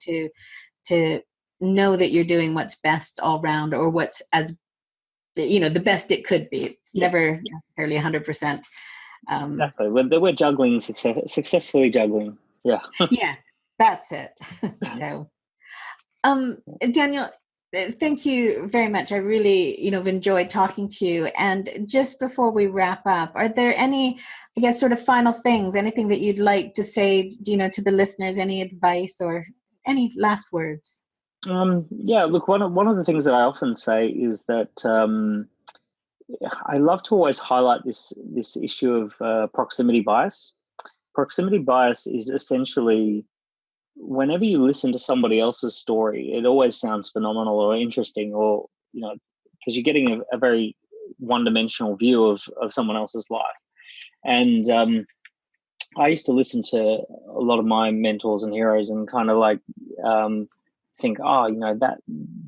B: to know that you're doing what's best all around, or what's, as the best it could be. It's never necessarily 100%.
C: Exactly. We're juggling, successfully juggling. Yeah.
B: Yes, that's it. So, Daniel, thank you very much. I really, have enjoyed talking to you. And just before we wrap up, are there any, I guess, sort of final things, anything that you'd like to say, to the listeners, any advice or any last words?
C: Look, one of the things that I often say is that I love to always highlight this issue of proximity bias. Proximity bias is essentially, whenever you listen to somebody else's story, it always sounds phenomenal or interesting, or because you're getting a very one-dimensional view of someone else's life. And I used to listen to a lot of my mentors and heroes and kind of like think, that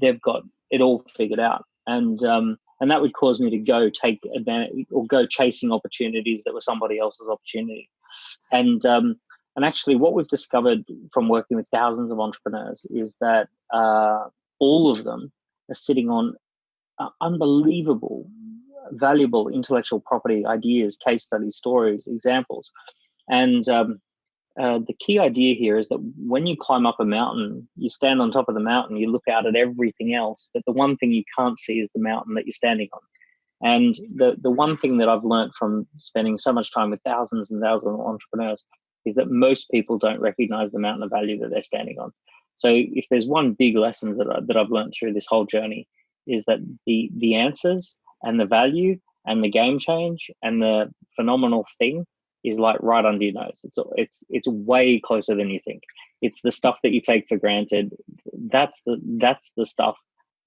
C: they've got it all figured out, and that would cause me to go take advantage or go chasing opportunities that were somebody else's opportunity. And actually, what we've discovered from working with thousands of entrepreneurs is that all of them are sitting on unbelievable, valuable intellectual property, ideas, case studies, stories, examples. And the key idea here is that when you climb up a mountain, you stand on top of the mountain, you look out at everything else, but the one thing you can't see is the mountain that you're standing on. And the one thing that I've learned from spending so much time with thousands and thousands of entrepreneurs is that most people don't recognize the mountain of value that they're standing on. So if there's one big lesson that I've learned through this whole journey, is that the answers and the value and the game change and the phenomenal thing is like right under your nose. It's way closer than you think. It's the stuff that you take for granted. That's the stuff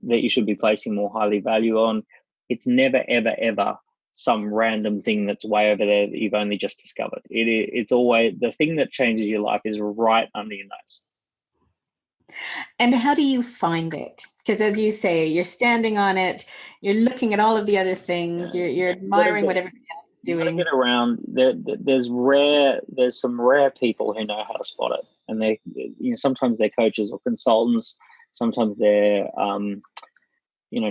C: that you should be placing more highly value on. It's never, ever, ever some random thing that's way over there that you've only just discovered. It's always the thing that changes your life is right under your nose.
B: And how do you find it? Because as you say, you're standing on it, you're looking at all of the other things, you're admiring what everybody else is doing.
C: Get around. There's some rare people who know how to spot it, and they, sometimes they're coaches or consultants, sometimes they're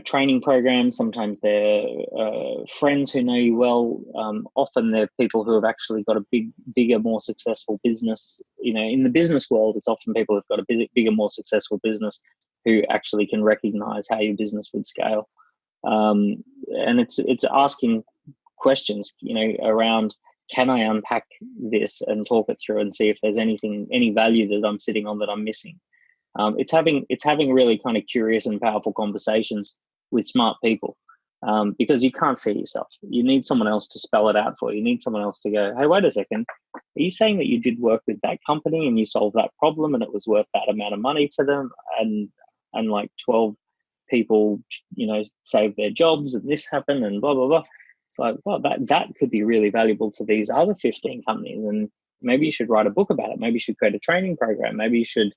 C: training programs, sometimes they're friends who know you well. Often they're people who have actually got a bigger, more successful business. In the business world, it's often people who've got a bigger, more successful business who actually can recognize how your business would scale. And it's asking questions, around, can I unpack this and talk it through and see if there's any value that I'm sitting on that I'm missing. It's having really kind of curious and powerful conversations with smart people, because you can't see yourself. You need someone else to spell it out for you. You need someone else to go, hey, wait a second, are you saying that you did work with that company and you solved that problem and it was worth that amount of money to them, and like 12 people, saved their jobs and this happened and blah, blah, blah. It's like, well, that could be really valuable to these other 15 companies, and maybe you should write a book about it. Maybe you should create a training program. Maybe you should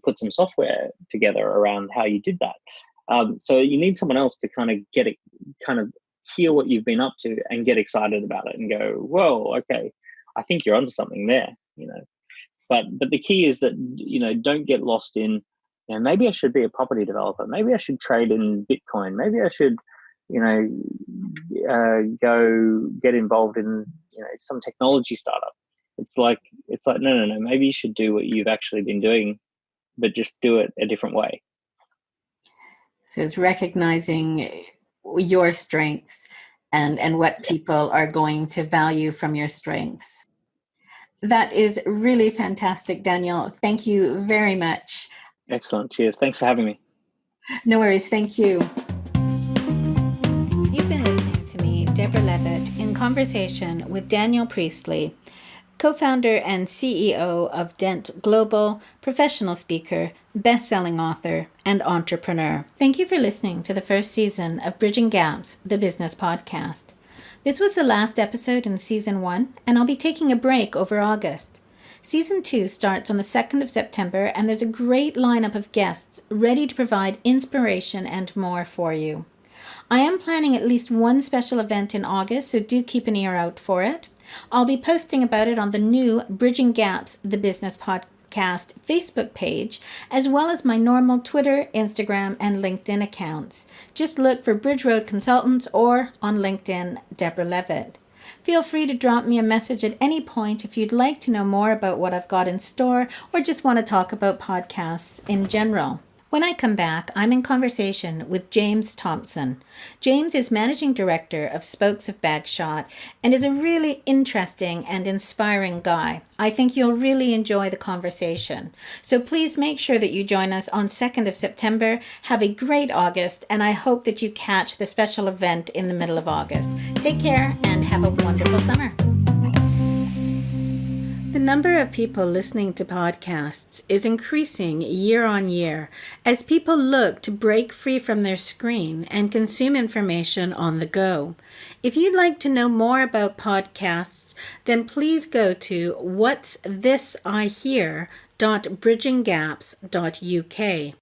C: put some software together around how you did that. So you need someone else to kind of hear what you've been up to and get excited about it and go, whoa, okay, I think you're onto something there, But the key is that, don't get lost in, maybe I should be a property developer. Maybe I should trade in Bitcoin. Maybe I should, go get involved in, some technology startup. It's like, no. Maybe you should do what you've actually been doing, but just do it a different way.
B: So it's recognizing your strengths and what people are going to value from your strengths. That is really fantastic, Daniel. Thank you very much.
C: Excellent. Cheers. Thanks for having me.
B: No worries. Thank you.
D: You've been listening to me, Deborah Levitt, in conversation with Daniel Priestley, co-founder and CEO of Dent Global, professional speaker, best-selling author, and entrepreneur. Thank you for listening to the first season of Bridging Gaps, the business podcast. This was the last episode in season 1, and I'll be taking a break over August. Season 2 starts on the 2nd of September, and there's a great lineup of guests ready to provide inspiration and more for you. I am planning at least one special event in August, so do keep an ear out for it. I'll be posting about it on the new Bridging Gaps, the business podcast Facebook page, as well as my normal Twitter, Instagram, and LinkedIn accounts. Just look for Bridge Road Consultants or on LinkedIn, Deborah Levitt. Feel free to drop me a message at any point if you'd like to know more about what I've got in store or just want to talk about podcasts in general. When I come back, I'm in conversation with James Thompson. James is Managing Director of Spokes of Bagshot and is a really interesting and inspiring guy. I think you'll really enjoy the conversation. So please make sure that you join us on 2nd of September. Have a great August, and I hope that you catch the special event in the middle of August. Take care and have a wonderful summer. The number of people listening to podcasts is increasing year on year as people look to break free from their screen and consume information on the go. If you'd like to know more about podcasts, then please go to whatsthisIhear.bridginggaps.uk.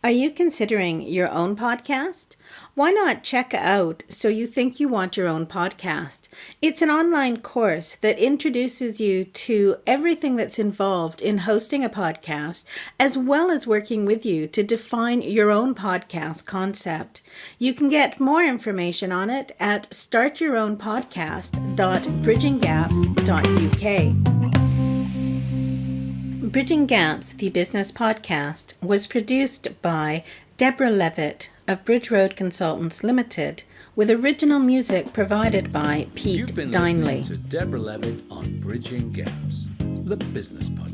D: Are you considering your own podcast? Why not check out So You Think You Want Your Own Podcast? It's an online course that introduces you to everything that's involved in hosting a podcast, as well as working with you to define your own podcast concept. You can get more information on it at startyourownpodcast.bridginggaps.uk. Bridging Gaps, the business podcast, was produced by Deborah Levitt of Bridge Road Consultants Limited, with original music provided by Pete
A: You've been
D: Dineley.
A: listening to Deborah Levitt on Bridging Gaps, the business podcast.